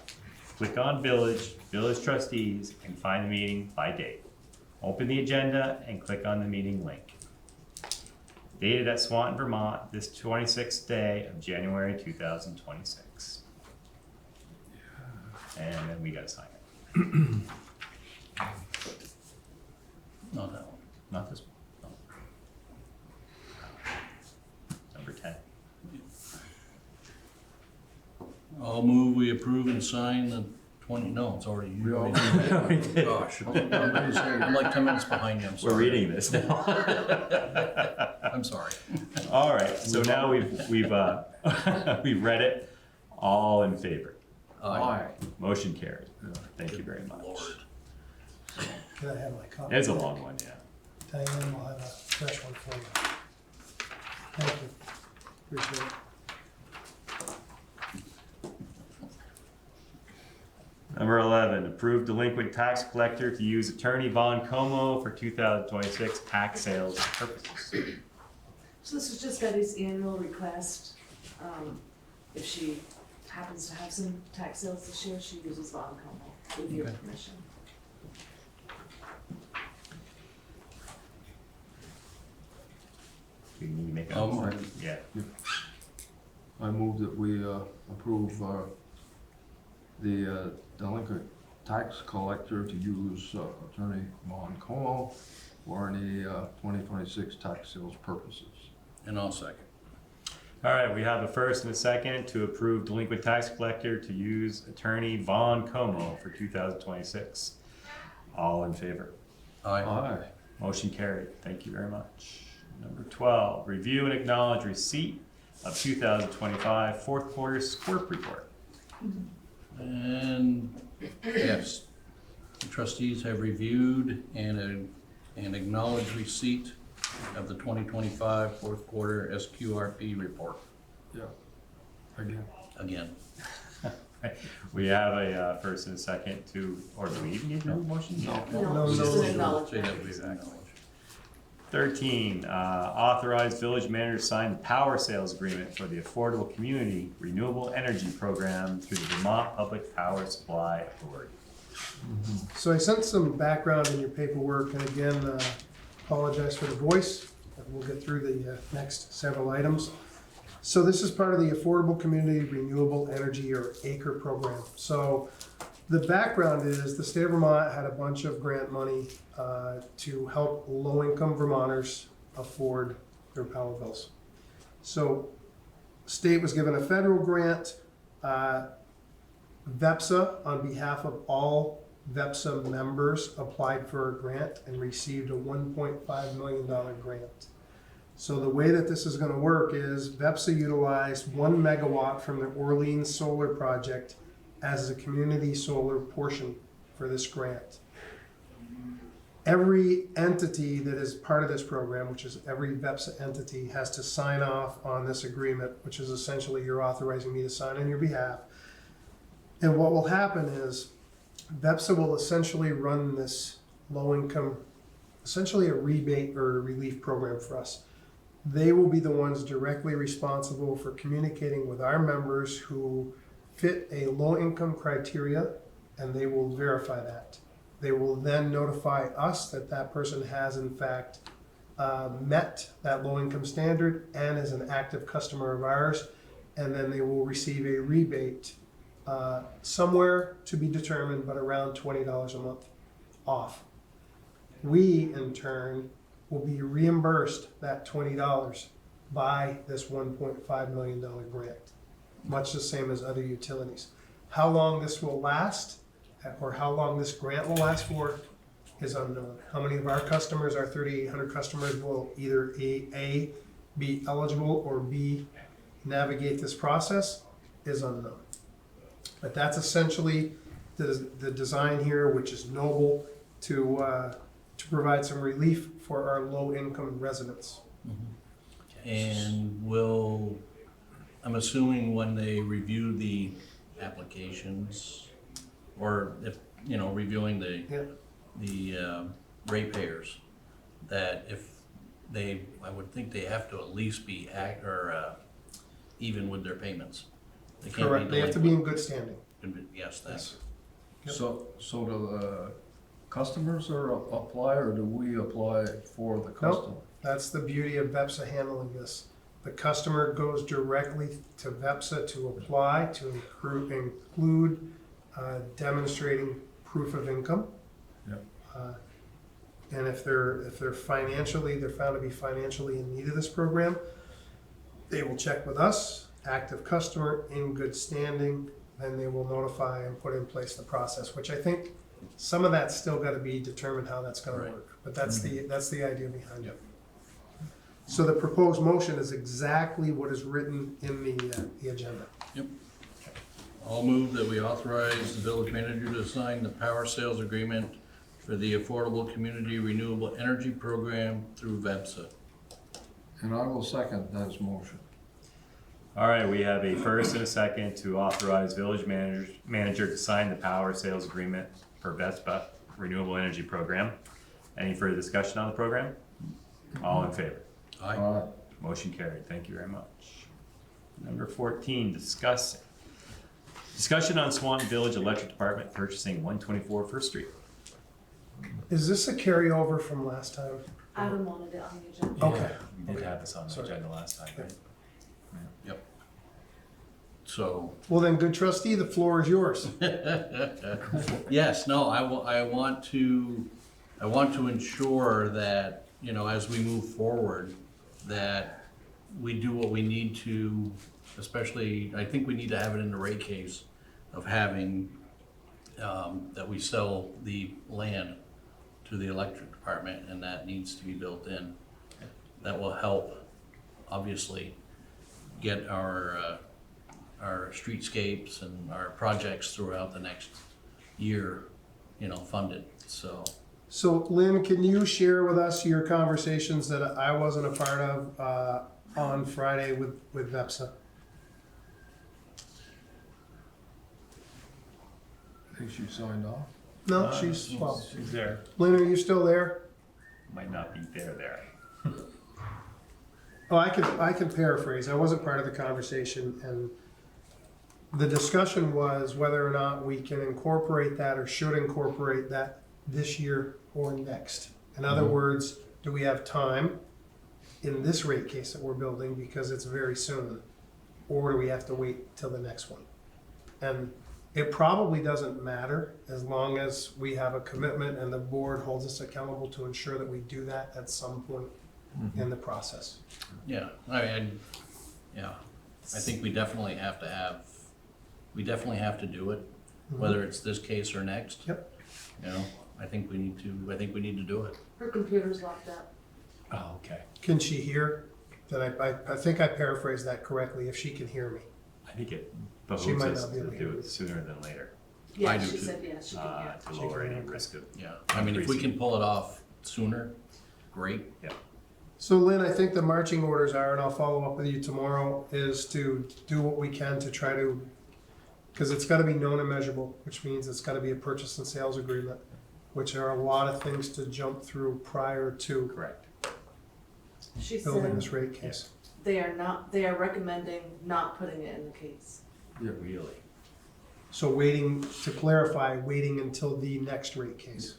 click on Village Trustees, and find the meeting by date. Open the agenda and click on the meeting link. Dated at Swanton, Vermont, this 26th day of January 2026. And then we gotta sign it. Not that one. Not this one. No. Number 10. I'll move we approve and sign the 20, no, it's already. We all- Gosh, I'm like 10 minutes behind you, I'm sorry. We're reading this now. I'm sorry. All right, so now we've we've read it. All in favor? Aye. Motion carried. Thank you very much. Lord. Can I have my copy? It's a long one, yeah. Diane will have a fresh one for you. Thank you. Appreciate it. Number 11, approve delinquent tax collector to use attorney Von Como for 2026 tax sales purposes. So this is just Betty's annual request. If she happens to have some tax sales this year, she uses Von Como with your permission. Do you need to make a Oh, motion? Yeah. I move that we approve the delinquent tax collector to use Attorney Von Como for any 2026 tax sales purposes. And I'll second. All right, we have a first and a second to approve delinquent tax collector to use attorney Von Como for 2026. All in favor? Aye. Aye. Motion carried. Thank you very much. Number 12, review and acknowledge receipt of 2025 fourth quarter SQUIRP report. And yes, the trustees have reviewed and acknowledged receipt of the 2025 fourth quarter SQRP report. Yeah, again. Again, We have a first and a second to, or do we even need a motion? No, just an acknowledgement. say that we've acknowledged. 13, authorize village manager to sign the power sales agreement for the Affordable Community Renewable Energy Program through the Vermont Public Power Supply Authority. So I sent some background in your paperwork, and again, apologize for the voice, but we'll get through the next several items. So this is part of the Affordable Community Renewable Energy, or ACRE program. So the background is the state of Vermont had a bunch of grant money to help low-income Vermonters afford their power bills. So state was given a federal grant. VEPSA, on behalf of all VEPSA members, applied for a grant and received a $1.5 million grant. So the way that this is going to work is VEPSA utilized 1 megawatt from the Orleans solar project as a community solar portion for this grant. Every entity that is part of this program, which is every VEPSA entity, has to sign off on this agreement, which is essentially you're authorizing me to sign on your behalf. And what will happen is VEPSA will essentially run this low-income, essentially a rebate or a relief program for us. They will be the ones directly responsible for communicating with our members who fit a low-income criteria, and they will verify that. They will then notify us that that person has in fact met that low-income standard and is an active customer of ours, and then they will receive a rebate somewhere to be determined, but around $20 a month off. We, in turn, will be reimbursed that $20 by this $1.5 million grant, much the same as other utilities. How long this will last, or how long this grant will last for, is unknown. How many of our customers, our 3,800 customers, will either A, be eligible, or B, navigate this process, is unknown. But that's essentially the design here, which is noble, to provide some relief for our low-income residents. And will, I'm assuming when they review the applications, or if, reviewing the ratepayers, that if they, I would think they have to at least be even with their payments. They can't be Correct, they have to be in delinquent. good standing. Yes, thanks. Yep. So do the customers apply, or do we apply for the customer? That's the beauty of VEPSA handling this. The customer goes directly to VEPSA to apply, to include demonstrating proof of income. Yep. And if they're found to be financially in need of this program, they will check with us, active customer, in good standing, then they will notify and put in place the process, which I think some of that's still got to be determined how that's going Right. to work. But that's the idea behind it. So the proposed motion is exactly what is written in the agenda. I'll move that we authorize the village manager to sign the power sales agreement for the Affordable Community Renewable Energy Program through VEPSA. And I will second that motion. All right, we have a first and a second to authorize village manager to sign the power sales agreement for VESPA Renewable Energy Program. Any further discussion on the program? All in favor? Aye. Motion carried. Thank you very much. Number 14, discussion on Swanton Village Electric Department purchasing 124 First Street. Is this a carryover from last time? Adam wanted it on the agenda. Okay. We did have this on the Sorry. agenda last time, right? So, Well then, good trustee, the floor is yours. yes, no, I want to ensure that, as we move forward, that we do what we need to, especially, I think we need to have it in the rate case of having, that we sell the land to the electric department. department, and that needs to be built in. That will help, obviously, get our streetscapes and our projects throughout the next year, funded, so. So Lynn, can you share with us your conversations that I wasn't a part of on Friday with VEPSA? I think she signed off. No, well, She's there. Lynn, are you still there? Might not be there. Oh, I can paraphrase. I wasn't part of the conversation, and the discussion was whether or not we can incorporate that or should incorporate that this year or next. In other words, do we have time in this rate case that we're building because it's very soon, or do we have to wait till the next one? And it probably doesn't matter as long as we have a commitment and the board holds us accountable to ensure that we do that at some point in the process. Yeah, I think we definitely have to do it, whether it's this case or next. Yep. I think we need to do it. Her computer's locked up. Oh, okay. Can she hear? I think I paraphrased that correctly, if she can hear me. I think it She might behooves us not be to able to do hear it sooner than later, Yeah, I do she too. said yes, she can hear. to She lower can any hear, risk of. Yeah, I mean, if we can pull it off sooner, great. So Lynn, I think the marching orders are, and I'll follow up with you tomorrow, is to do what we can to try to, because it's gotta be known and measurable, which means it's gotta be a purchase and sales agreement, which are a lot of things to jump through prior to Correct. She building said this rate case. they are recommending not putting it in the case. Really? So to clarify, waiting until the next rate case.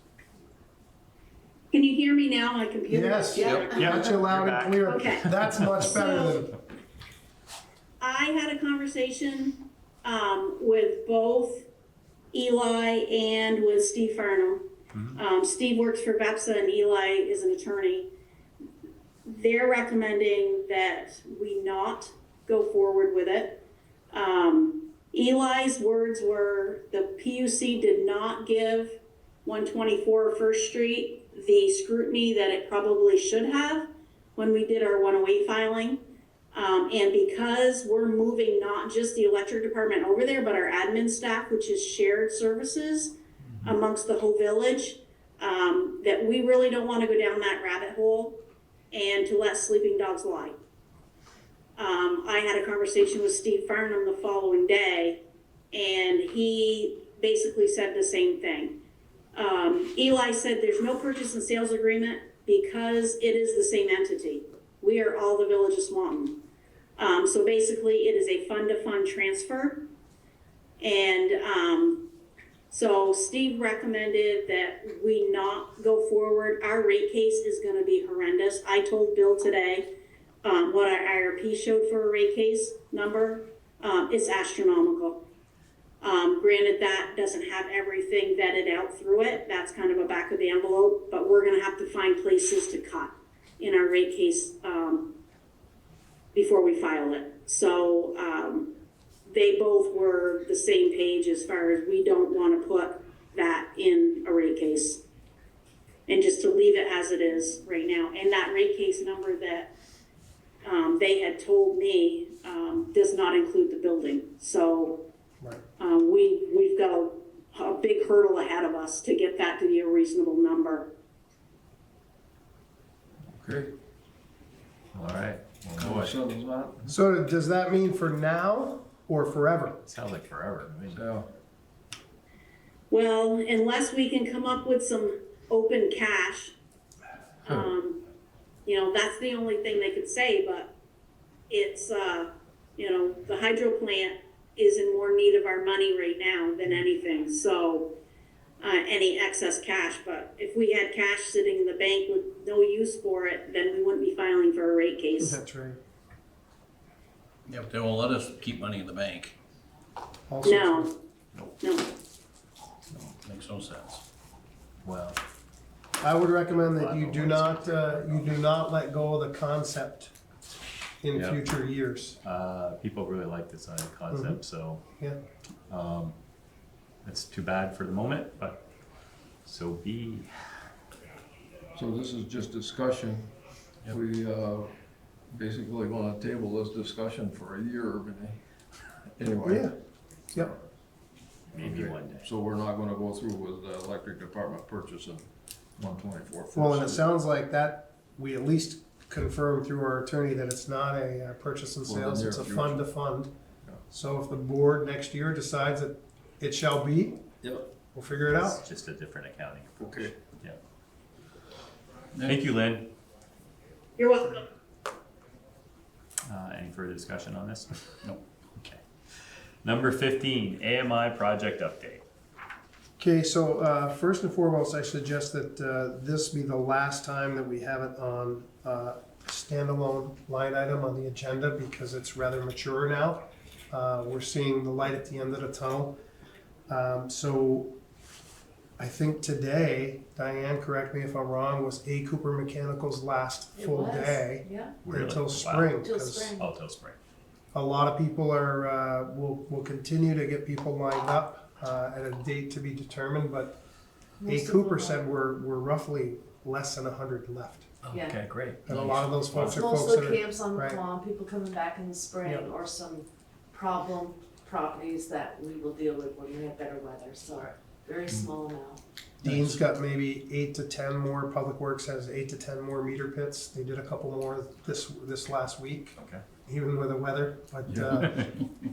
Can you hear me now? My computer. Yes, Yeah. got you loud You're and clear. Okay. That's much better than, I had a conversation with both Eli and with Steve Farnham. Steve works for VEPSA and Eli is an attorney. They're recommending that we not go forward with it. Eli's words were the PUC did not give 124 First Street the scrutiny that it probably should have when we did our 108 filing. And because we're moving not just the electric department over there, but our admin staff, which is shared services amongst the whole village, that we really don't want to go down that rabbit hole and to let sleeping dogs lie. I had a conversation with Steve Farnham the following day, and he basically said the same thing. Eli said there's no purchase and sales agreement because it is the same entity. We are all the Village of Swanton. So basically it is a fund-to-fund transfer. And so Steve recommended that we not go forward. Our rate case is gonna be horrendous. I told Bill today what our IRP showed for a rate case number. It's astronomical. Granted, that doesn't have everything vetted out through it. That's kind of a back of the envelope, but we're gonna have to find places to cut in our rate case before we file it. So they both were the same page as far as we don't want to put that in a rate case and just to leave it as it is right now. And that rate case number that they had told me does not include the building. So we've got a big hurdle ahead of us to get that to be a reasonable number. Okay. All right. Well, How boy, settles that? so does that mean for now or forever? it sounds like forever. I mean, Yeah. Well, unless we can come up with some open cash, that's the only thing they could say, but it's, the hydro plant is in more need of our money right now than anything, so, any excess cash, but if we had cash sitting in the bank with no use for it, then we wouldn't be filing for a rate case. That's right. Yeah, but they won't let us keep money in the bank. Also No, true. no. Makes no sense. well, I would recommend that you do not let go of the concept in Yeah. future years. people really like this concept, so Yeah. it's too bad for the moment, but so be. So this is just discussion. Yep. We, basically wanna table this discussion for a year, anyway. Yeah, yep. Maybe Okay, one day. So we're not gonna go through with the electric department purchasing 124 First Well, and it Street. sounds like that, we at least confirmed through our attorney that it's not a purchase and For the sales, near it's a future. fund to fund. Yeah. So if the board next year decides that it shall be, Yep, we'll figure it out. It's just a different accounting approach. okay. Yeah. Thank you, Lynn. You're welcome. Any further discussion on this? No. Okay. Number 15, AMI project update. Okay, so first and foremost, I suggest that this be the last time that we have it on standalone line item on the agenda because it's rather mature now. We're seeing the light at the end of the tunnel. So I think today, Diane, correct me if I'm wrong, was A. Cooper Mechanical's last It full was, day Yeah, Really? until Wow. spring. till 'Cause spring. Oh, till spring. a lot of people are, will continue to get people lined up at a date to be determined, but A. Most of Cooper them said we're roughly less than 100 left. Yeah. Okay, great. And a lot of those folks It's are folks mostly that are, camps on the right. pond, people coming back in the spring, Yep. or some problem properties that we will deal with when we have better weather, so very small now. Dean's got maybe 8 to 10 more, Public Works has 8 to 10 more meter pits. They did a couple more this last week, Okay. even with the weather. But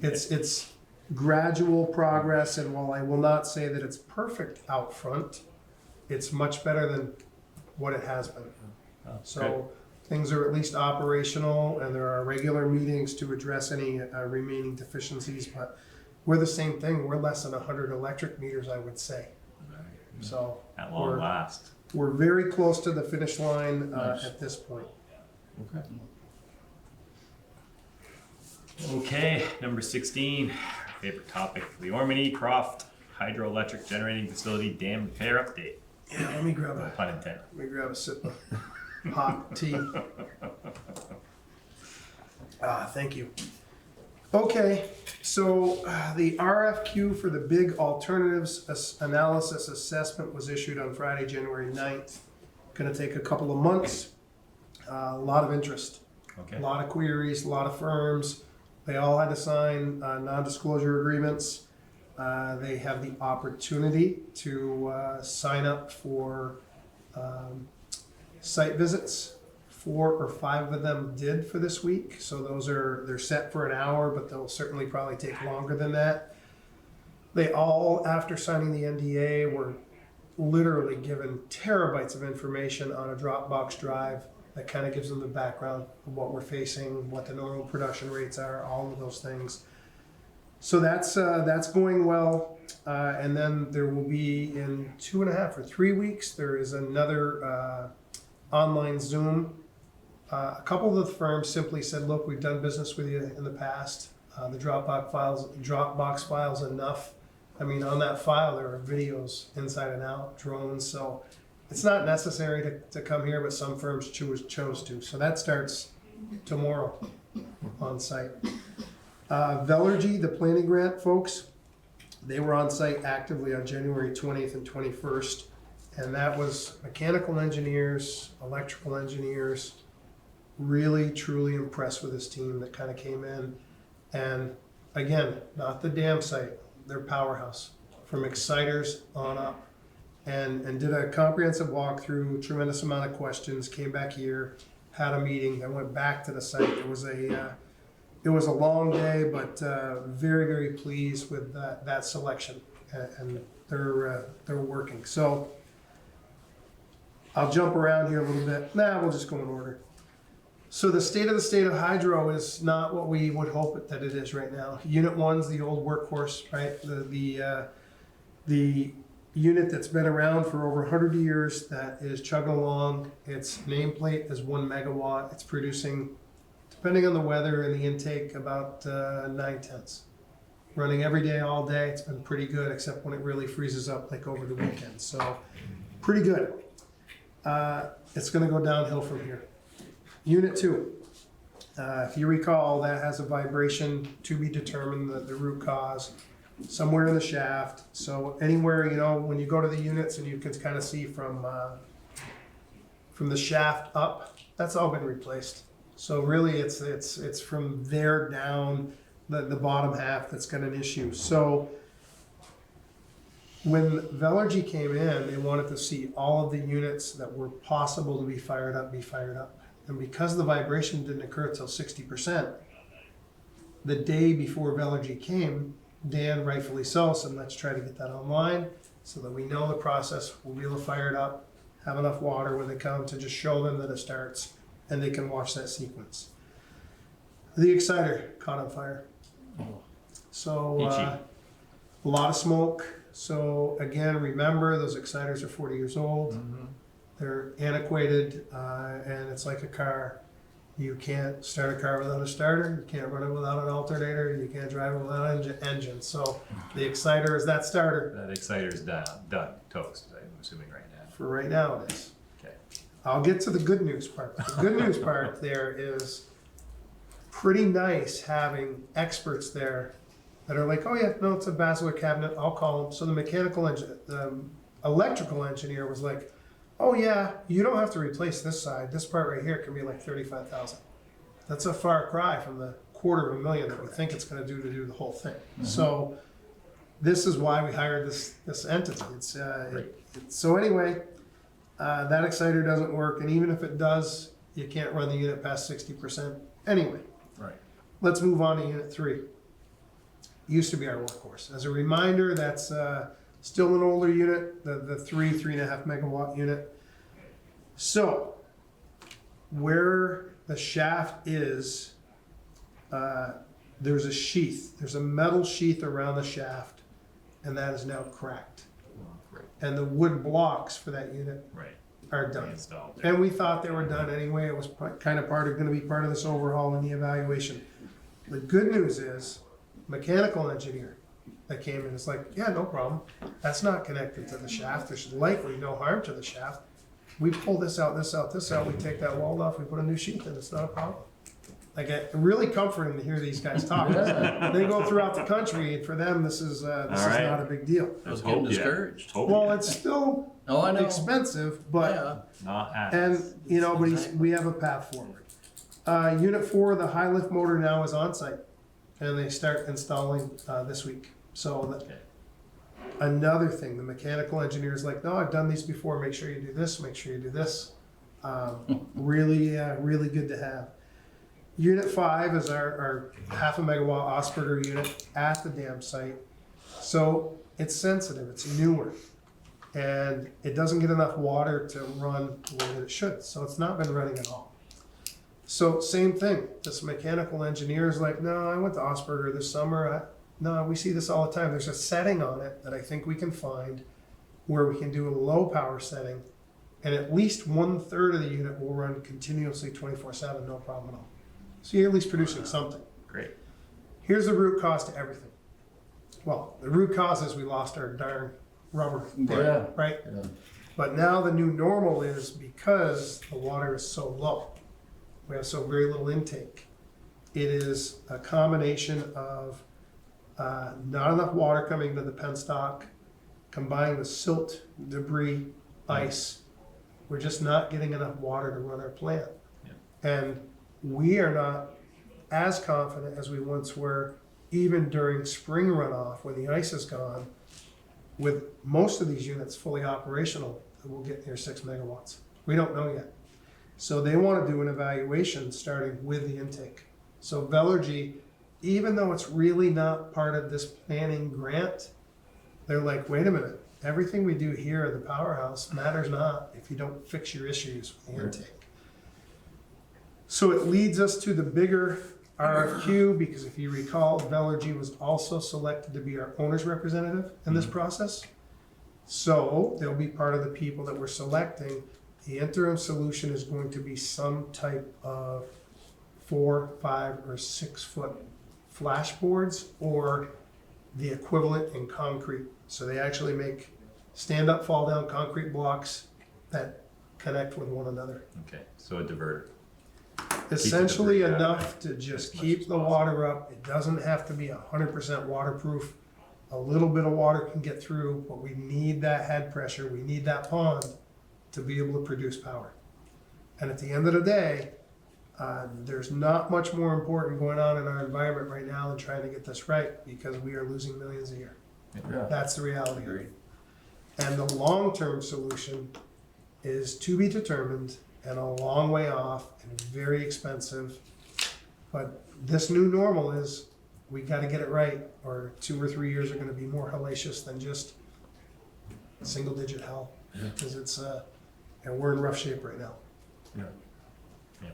it's gradual progress, and while I will not say that it's perfect out front, it's much better than what it has been. Oh, good. So things are at least operational, and there are regular meetings to address any remaining deficiencies, but we're the same thing. We're less than 100 electric meters, I would say. So At long we're- last. we're very close to the finish line Nice. at this point. Okay. Okay, number 16, favorite topic, the Ormond Croft Hydroelectric Generating Facility Dam Repair Update. Yeah, let me grab No a pun intended. sip of hot tea. Thank you. Okay, so the RFQ for the big alternatives analysis assessment was issued on Friday, January 9th. Gonna take a couple of months. A lot of interest, Okay. a lot of queries, a lot of firms. They all had to sign non-disclosure agreements. They have the opportunity to sign up for site visits. 4 or 5 of them did for this week, so they're set for an hour, but they'll certainly probably take longer than that. They all, after signing the NDA, were literally given terabytes of information on a Dropbox drive that kind of gives them the background of what we're facing, what the normal production rates are, all of those things. So that's going well, and then there will be in 2.5 or 3 weeks, there is another online Zoom. A couple of the firms simply said, look, we've done business with you in the past. The Dropbox files enough. I mean, on that file, there are videos inside and out, drones. So it's not necessary to come here, but some firms chose to. So that starts tomorrow on site. Velergy, the planning grant folks, they were on site actively on January 20th and 21st. And that was mechanical engineers, electrical engineers, really, truly impressed with this team that kind of came in. And again, not the dam site, their powerhouse, from exciters on up. And did a comprehensive walkthrough, tremendous amount of questions, came back here, had a meeting, I went back to the site. It was a long day, but very, very pleased with that selection. And they're working. So I'll jump around here a little bit. We'll just go in order. So the state of hydro is not what we would hope that it is right now. Unit 1's the old workhorse, right? The unit that's been around for over 100 years that is chugging along. Its nameplate is 1 megawatt. It's producing, depending on the weather and the intake, about 9/10. Running every day, all day. It's been pretty good, except when it really freezes up, like over the weekend. So pretty good. It's going to go downhill from here. Unit 2, if you recall, that has a vibration to be determined, the root cause, somewhere in the shaft. So anywhere, when you go to the units and you can kind of see from from the shaft up, that's all been replaced. So really, it's from there down the bottom half that's got an issue. So when Velergy came in, they wanted to see all of the units that were possible to be fired up. And because the vibration didn't occur till 60%, the day before Velergy came, Dan, rightfully so, said, let's try to get that online so that we know the process, we'll be able to fire it up, have enough water when they come to just show them that it starts, and they can watch that sequence. The exciter caught on fire. So a lot of smoke. So again, remember, those exciters are 40 years old. They're antiquated, and it's like a car. You can't start a car without a starter. You can't run it without an alternator. You can't drive it without an engine. So the exciter is that starter. That exciter's done, toast, I'm assuming right now. For right now, it is. Okay. I'll get to the good news part. The good news part there is pretty nice having experts there that are like, oh yeah, no, it's a basilar cabinet. I'll call them. So the electrical engineer was like, oh yeah, you don't have to replace this side. This part right here can be like 35,000. That's a far cry from the $250,000 that we think it's going to do the whole thing. So this is why we hired this entity. So anyway, that exciter doesn't work, and even if it does, you can't run the unit past 60%. Anyway, Right. let's move on to Unit 3. Used to be our workhorse. As a reminder, that's still an older unit, the 3.5 megawatt unit. So, where the shaft is, there's a sheath. There's a metal sheath around the shaft, and that is now cracked. And the wood blocks for that unit Right. are done. Installed there. And we thought they were done anyway. It was kind of going to be part of this overhaul and the evaluation. The good news is, mechanical engineer that came in is like, yeah, no problem. That's not connected to the shaft. There's likely no harm to the shaft. We pull this out, this out, this out. We take that wall off. We put a new sheath in. It's not a problem. Like, really comforting to hear these guys talk. They go throughout the country, and for them, this is right. not a big deal. I was getting discouraged. Well, it's still Oh, I know. expensive, but Yeah. Not as. and but we have a path forward. Unit 4, the high lift motor now is on site, and they start installing this week. So Okay. another thing, the mechanical engineer is like, no, I've done these before. Make sure you do this. Make sure you do this. Really good to have. Unit 5 is our 0.5 megawatt Osberger unit at the dam site. So it's sensitive. It's newer. And it doesn't get enough water to run the way that it should. So it's not been running at all. So same thing. This mechanical engineer is like, no, I went to Osberger this summer. No, we see this all the time. There's a setting on it that I think we can find where we can do a low power setting, and at least 1/3 of the unit will run continuously 24/7, no problem at all. So you're at least producing something. Great. Here's the root cause to everything. Well, the root cause is we lost our darn rubber, Yeah. right? Yeah. But now the new normal is because the water is so low, we have so very little intake. It is a combination of not enough water coming to the penstock, combined with silt, debris, ice. We're just not getting enough water to run our plant. Yeah. And we are not as confident as we once were, even during spring runoff when the ice is gone. With most of these units fully operational, we'll get near 6 megawatts. We don't know yet. So they want to do an evaluation starting with the intake. So Velergy, even though it's really not part of this planning grant, they're like, wait a minute, everything we do here at the powerhouse matters not if you don't fix your issues with the intake. So it leads us to the bigger RFQ, because if you recall, Velergy was also selected to be our owner's representative in this process. So they'll be part of the people that we're selecting. The interim solution is going to be some type of 4, 5, or 6 foot flashboards, or the equivalent in concrete. So they actually make stand up, fall down concrete blocks that connect with one another. Okay, so a diverter. Essentially debris out enough to just as much keep as the possible. water up. It doesn't have to be 100% waterproof. A little bit of water can get through, but we need that head pressure. We need that pond to be able to produce power. And at the end of the day, there's not much more important going on in our environment right now than trying to get this right, because we are losing millions a year. Yeah. That's the reality. Agreed. And the long-term solution is to be determined and a long way off and very expensive. But this new normal is, we gotta get it right, or 2 or 3 years are gonna be more hellacious than just single-digit hell. Yeah. Because it's, and we're in rough shape right now. Yeah. Yeah.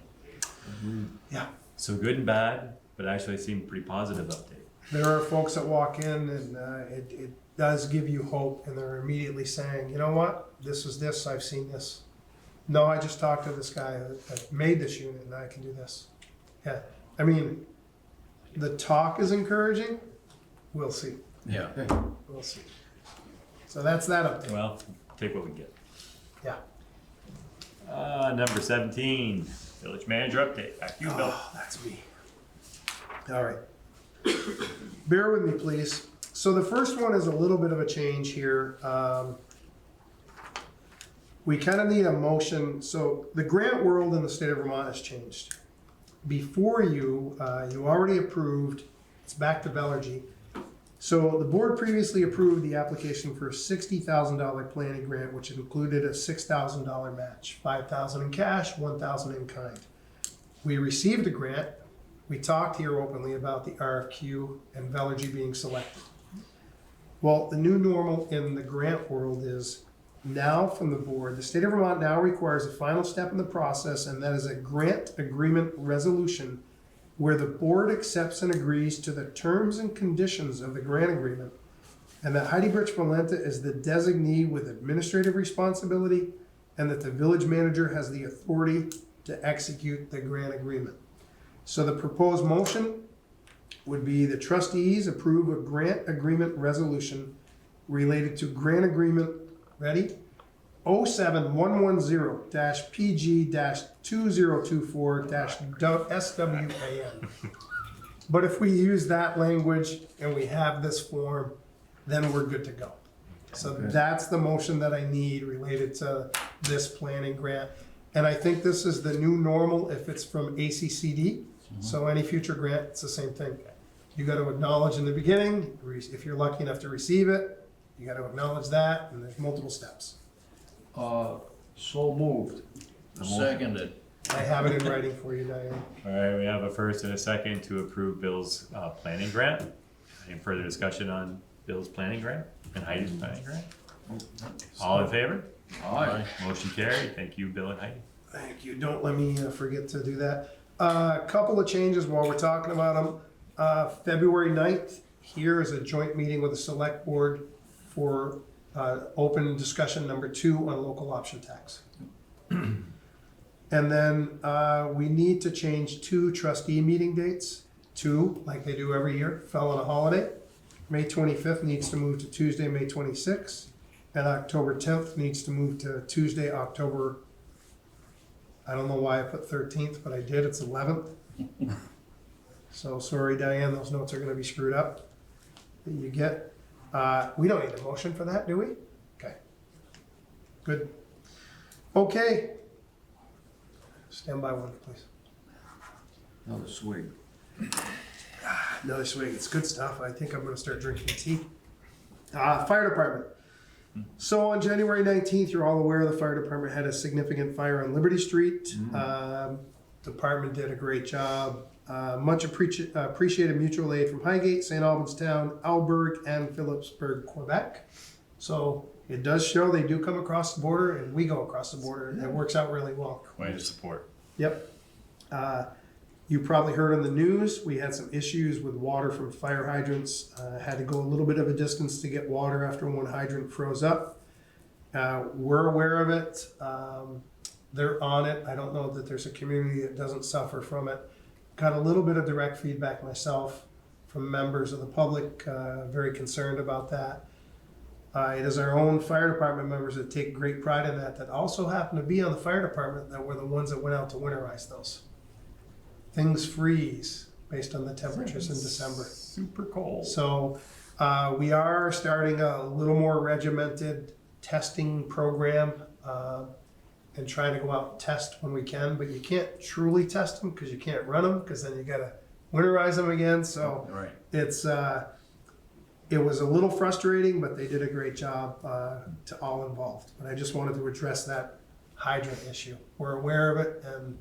Agreed. Yeah. So good and bad, but actually seemed pretty positive update. There are folks that walk in and it does give you hope, and they're immediately saying, you know what, this is this, I've seen this. No, I just talked to this guy that made this unit and I can do this. Yeah, I mean, the talk is encouraging, we'll see, Yeah. we'll see. So that's that update. Well, take what we get. Yeah. Number 17, village manager update. Back to you, Bill. Oh, that's me. All right. Bear with me, please. So the first one is a little bit of a change here. We kind of need a motion. So the grant world in the state of Vermont has changed. Before you, you already approved, it's back to P.E.G. So the board previously approved the application for a $60,000 planning grant, which included a $6,000 match, $5,000 in cash, $1,000 in kind. We received a grant. We talked here openly about the RFQ and P.E.G being selected. Well, the new normal in the grant world is now from the board, the state of Vermont now requires a final step in the process, and that is a grant agreement resolution where the board accepts and agrees to the terms and conditions of the grant agreement, and that Heidi Birch Valenta is the designee with administrative responsibility, and that the village manager has the authority to execute the grant agreement. So the proposed motion would be the trustees approve a grant agreement resolution related to grant agreement, ready? 07110-PG-2024-SWAN. But if we use that language and we have this form, then we're good to go. So Okay. that's the motion that I need related to this planning grant. And I think this is the new normal if it's from ACCD. So any future grant, it's the same thing. You got to acknowledge in the beginning, if you're lucky enough to receive it, you got to acknowledge that, and there's multiple steps. So moved. Seconded. I have it in writing for you, Diane. All right, we have a first and a second to approve Bill's planning grant. Any further discussion on Bill's planning grant and Heidi's planning grant? All in favor? Aye. Motion carried. Thank you, Bill and Heidi. Thank you. Don't let me forget to do that. A couple of changes while we're talking about them. February 9th, here is a joint meeting with the select board for open discussion number 2 on local option tax. And then we need to change 2 trustee meeting dates. 2, like they do every year, fell on a holiday. May 25th needs to move to Tuesday, May 26th. And October 10th needs to move to Tuesday, October, I don't know why I put 13th, but I did, it's 11th. So sorry, Diane, those notes are gonna be screwed up. That you get, we don't need a motion for that, do we? Okay. Good. Okay. Stand by one, please. Another swig. Another swig, it's good stuff. I think I'm gonna start drinking tea. Fire department. So on January 19th, you're all aware the fire department had a significant fire on Liberty Street. Department did a great job. Much appreciated mutual aid from Highgate, St. Albans Town, Alberg, and Phillipsburg, Quebec. So it does show they do come across the border, and we go across the border. It works out really well. Way to support. Yep. You probably heard on the news, we had some issues with water from fire hydrants. Had to go a little bit of a distance to get water after one hydrant froze up. We're aware of it. They're on it. I don't know that there's a community that doesn't suffer from it. Got a little bit of direct feedback myself from members of the public, very concerned about that. It is our own fire department members that take great pride in that also happen to be on the fire department that were the ones that went out to winterize those. Things freeze based on the temperatures in December. Super cold. So we are starting a little more regimented testing program. and trying to go out and test when we can, but you can't truly test them because you can't run them because then you gotta winterize them again. So Right. it's it was a little frustrating, but they did a great job to all involved. But I just wanted to address that hydrant issue. We're aware of it, and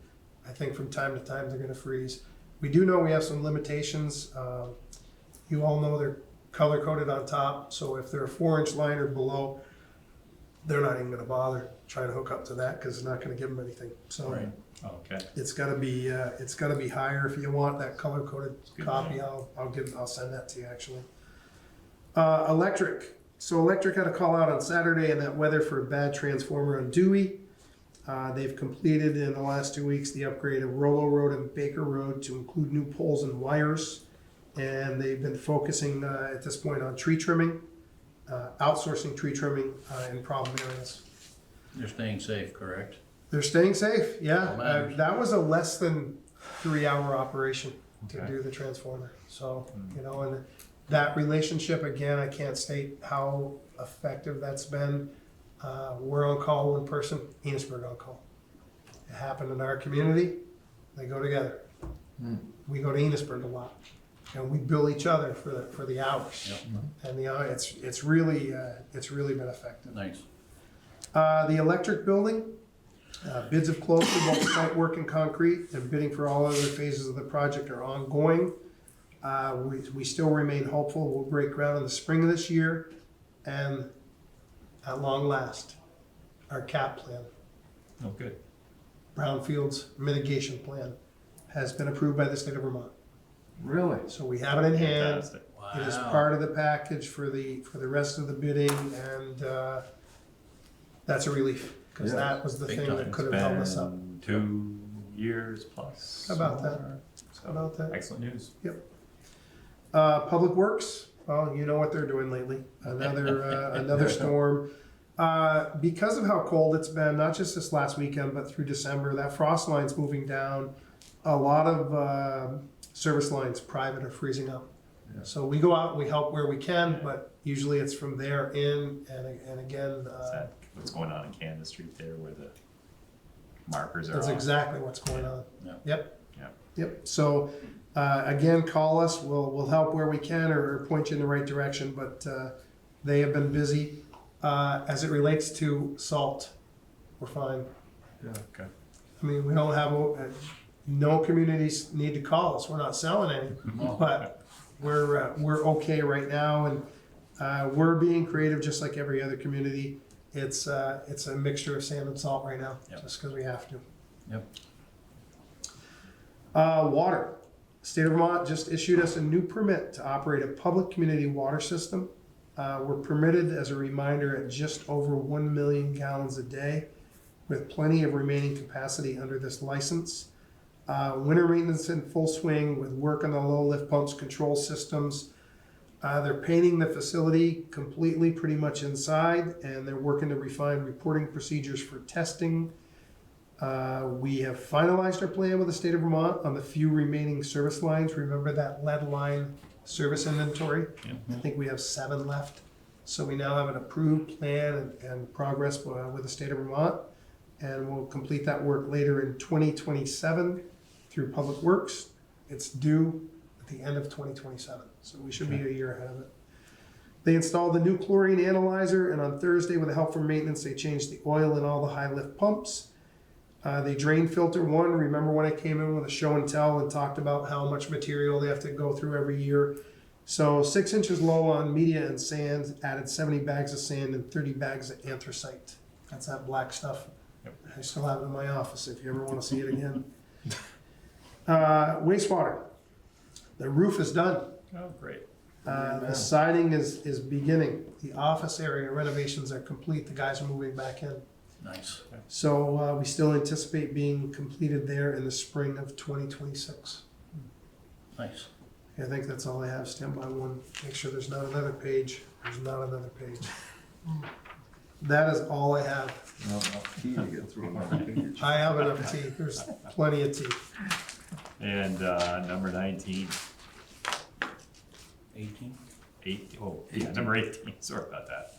I think from time to time they're going to freeze. We do know we have some limitations. You all know they're color coded on top, so if they're a 4-inch line or below, they're not even going to bother trying to hook up to that because it's not going to give them anything. So Right. Okay. it's got to be higher. If you want that color coded Good copy, I'll send that to you actually. Electric. So electric had a call out on Saturday in that weather for a bad transformer on Dewey. They've completed in the last 2 weeks the upgrade of Rollo Road and Baker Road to include new poles and wires. And they've been focusing at this point on tree trimming, outsourcing tree trimming in problem areas. You're staying safe, correct? They're staying safe, yeah. All matters. That was a less than 3-hour operation to Okay. do the transformer. So, you know, and that relationship, again, I can't state how effective that's been. We're on call one person, Enosburg on call. It happened in our community, they go together. We go to Enosburg a lot, and we bill each other for the hours. Yep. And it's really been effective. Nice. The electric building, bids have closed for both site work and concrete, and bidding for all other phases of the project are ongoing. We still remain hopeful we'll break ground in the spring of this year, and at long last, our CAP plan, Oh, good. Brownfields Mitigation Plan, has been approved by the state of Vermont. Really? So we have it in hand. Fantastic. It is Wow. part of the package for the rest of the bidding, and that's a relief, because Yeah. that was the Big thing time. that could have held us up. Been 2 years plus. How about that? more. So, How about that? Excellent news. Public Works, well, you know what they're doing lately. Another storm. Because of how cold it's been, not just this last weekend, but through December, that frost line's moving down. A lot of service lines, private, are freezing up. Yeah. So we go out and we help where we can, but usually it's from there in, and again, Is that what's going on in Canada Street there where the markers are that's off? exactly what's going on. Yeah. Yep. Yeah. Yep. So, again, call us. We'll help where we can or point you in the right direction, but they have been busy. As it relates to salt, we're fine. Yeah. Okay. I mean, we don't have, no communities need to call us. We're not selling any, but we're okay right now, and we're being creative just like every other community. It's a mixture of sand and salt right now, Yep. just because we have to. Yep. Water. State of Vermont just issued us a new permit to operate a public community water system. We're permitted, as a reminder, at just over 1 million gallons a day, with plenty of remaining capacity under this license. Winter maintenance in full swing with work on the low lift pumps, control systems. They're painting the facility completely, pretty much inside, and they're working to refine reporting procedures for testing. We have finalized our plan with the state of Vermont on the few remaining service lines. Remember that lead line service inventory? I think we have 7 left. So we now have an approved plan and progress with the state of Vermont. And we'll complete that work later in 2027 through Public Works. It's due at the end of 2027, so we should be a year ahead of it. They installed the new chlorine analyzer, and on Thursday, with the help from maintenance, they changed the oil in all the high lift pumps. They drained filter 1. Remember when I came in with a show and tell and talked about how much material they have to go through every year? So 6 inches low on media and sand, added 70 bags of sand and 30 bags of anthracite. That's that black stuff. Yep. I still have it in my office if you ever want to see it again. Wastewater. The roof is done. Oh, great. The siding is beginning. The office area renovations are complete. The guys are moving back in. Nice. So we still anticipate being completed there in the spring of 2026. Nice. I think that's all I have. Stand by one. Make sure there's not another page. There's not another page. That is all I have. Not enough tea to get through one page. I have enough tea. There's plenty of tea. And number 19. 18? Number 18. Sorry about that.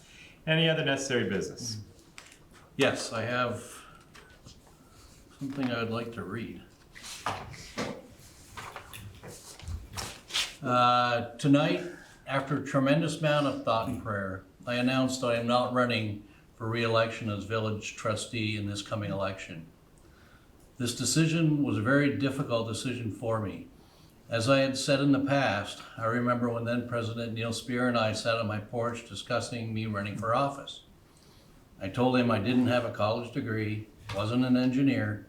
Any other necessary business? Yes, I have something I'd like to read. Tonight, after a tremendous amount of thought and prayer, I announced I am not running for re-election as village trustee in this coming election. This decision was a very difficult decision for me. As I had said in the past, I remember when then President Neil Spear and I sat on my porch discussing me running for office. I told him I didn't have a college degree, wasn't an engineer,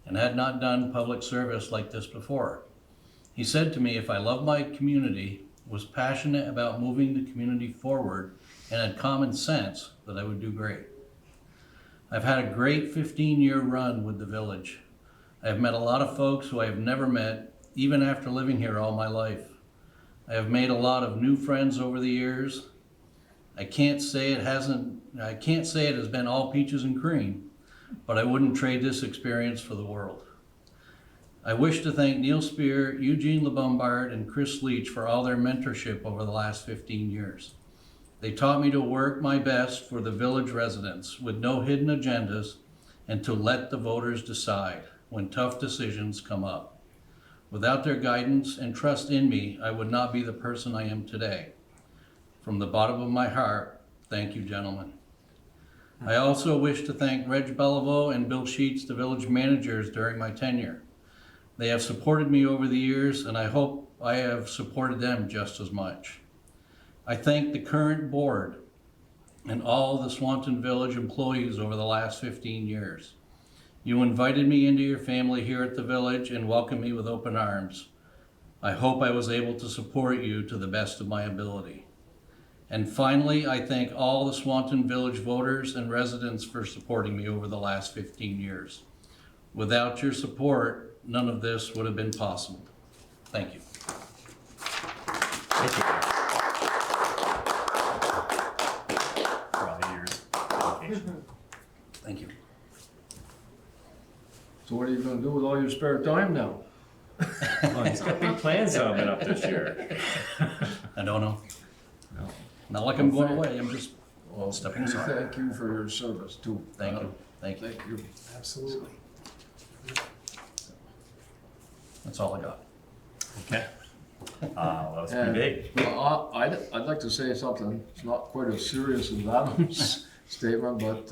and had not done public service like this before. He said to me if I loved my community, was passionate about moving the community forward, and had common sense, that I would do great. I've had a great 15-year run with the village. I have met a lot of folks who I have never met, even after living here all my life. I have made a lot of new friends over the years. I can't say it has been all peaches and cream, but I wouldn't trade this experience for the world. I wish to thank Neil Spear, Eugene LeBombard, and Chris Leach for all their mentorship over the last 15 years. They taught me to work my best for the village residents with no hidden agendas and to let the voters decide when tough decisions come up. Without their guidance and trust in me, I would not be the person I am today. From the bottom of my heart, thank you, gentlemen. I also wish to thank Reg Beliveau and Bill Sheets, the village managers, during my tenure. They have supported me over the years, and I hope I have supported them just as much. I thank the current board and all the Swanton Village employees over the last 15 years. You invited me into your family here at the village and welcomed me with open arms. I hope I was able to support you to the best of my ability. And finally, I thank all the Swanton Village voters and residents for supporting me over the last 15 years. Without your support, none of this would have been possible. Thank you. Thank you. For all your dedication. Thank you. So what are you gonna do with all your spare time now? Oh, he's got big plans coming up this year. I don't know. No. Not like I'm going away, I'm just Well, Stepping we aside. thank you for your service too. Thank you. Thank you. Thank you. Absolutely. That's all I got. Okay. That was pretty And, big. well, I'd like to say something, it's not quite as serious as Adam's statement, but,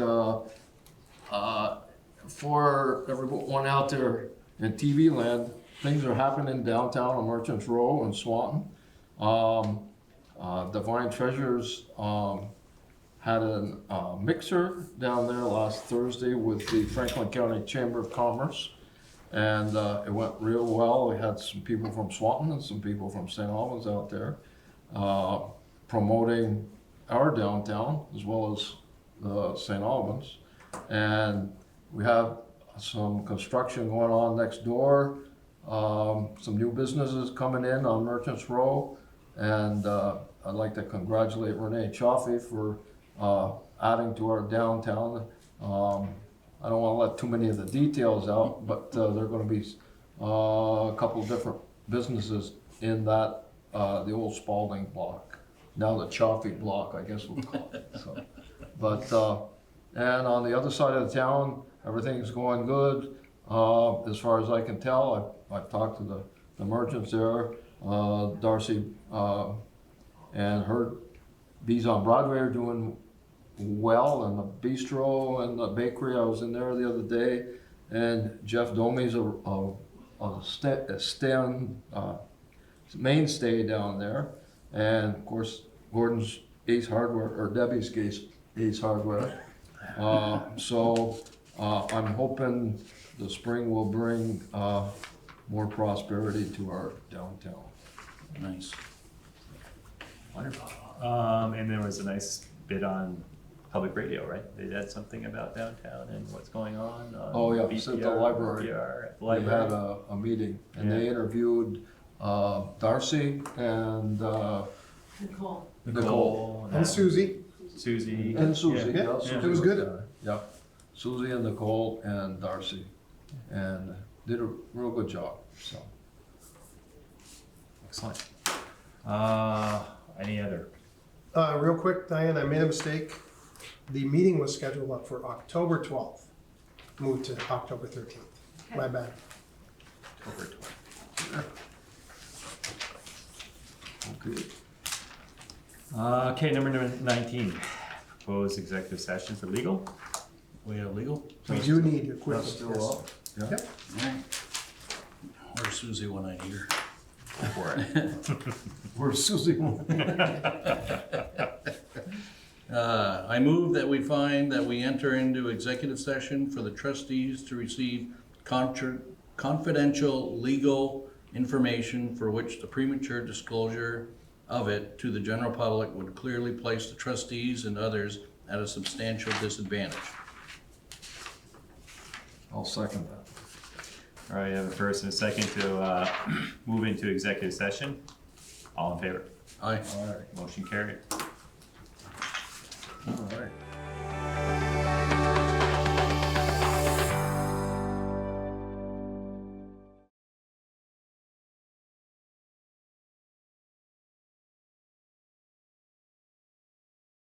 for everyone out there in TV land, things are happening downtown on Merchants Row in Swanton. Divine Treasures, had a mixer down there last Thursday with the Franklin County Chamber of Commerce. And it went real well. We had some people from Swanton and some people from St. Albans out there promoting our downtown as well as St. Albans. And we have some construction going on next door, some new businesses coming in on Merchants Row. And I'd like to congratulate Renee Chaffee for adding to our downtown. I don't want to let too many of the details out, but there are going to be a couple of different businesses in that, the old Spalding block, now the Chaffee block, I guess we'll call it. So, but, and on the other side of the town, everything's going good. As far as I can tell, I've talked to the merchants there, Darcy and her bees on Broadway are doing well, and the bistro and the bakery, I was in there the other day, and Jeff Domey's a mainstay down there, and of course Gordon's Ace Hardware, or Debbie's Ace Hardware. So I'm hoping the spring will bring more prosperity to our downtown. Nice. Wonderful. And there was a nice bit on public radio, right? They had something about downtown and what's going on. Oh, yeah, it's at the library. BPR at the We had library. a meeting, and they Yeah. interviewed Darcy and Nicole. Nicole. And Susie. Susie. And Susie, Yeah, yeah. it Susie was good. there. Yep. Susie and Nicole and Darcy, and did a real good job, so. Excellent. Any other? Real quick, Diane, I made a mistake. The meeting was scheduled up for October 12th, moved to October 13th. My bad. October 20. Okay. Okay, number 19, proposed executive sessions, the legal? We have legal? We do need equipment. That's still yes. up? Yeah. Yep. Alright. Where's Susie when I need her? For it. Where's Susie? I move that we find that we enter into executive session for the trustees to receive confidential legal information for which the premature disclosure of it to the general public would clearly place the trustees and others at a substantial disadvantage. I'll second that. All right, I have a first and a second to move into executive session. All in favor? Aye. All right, Motion carried. all right.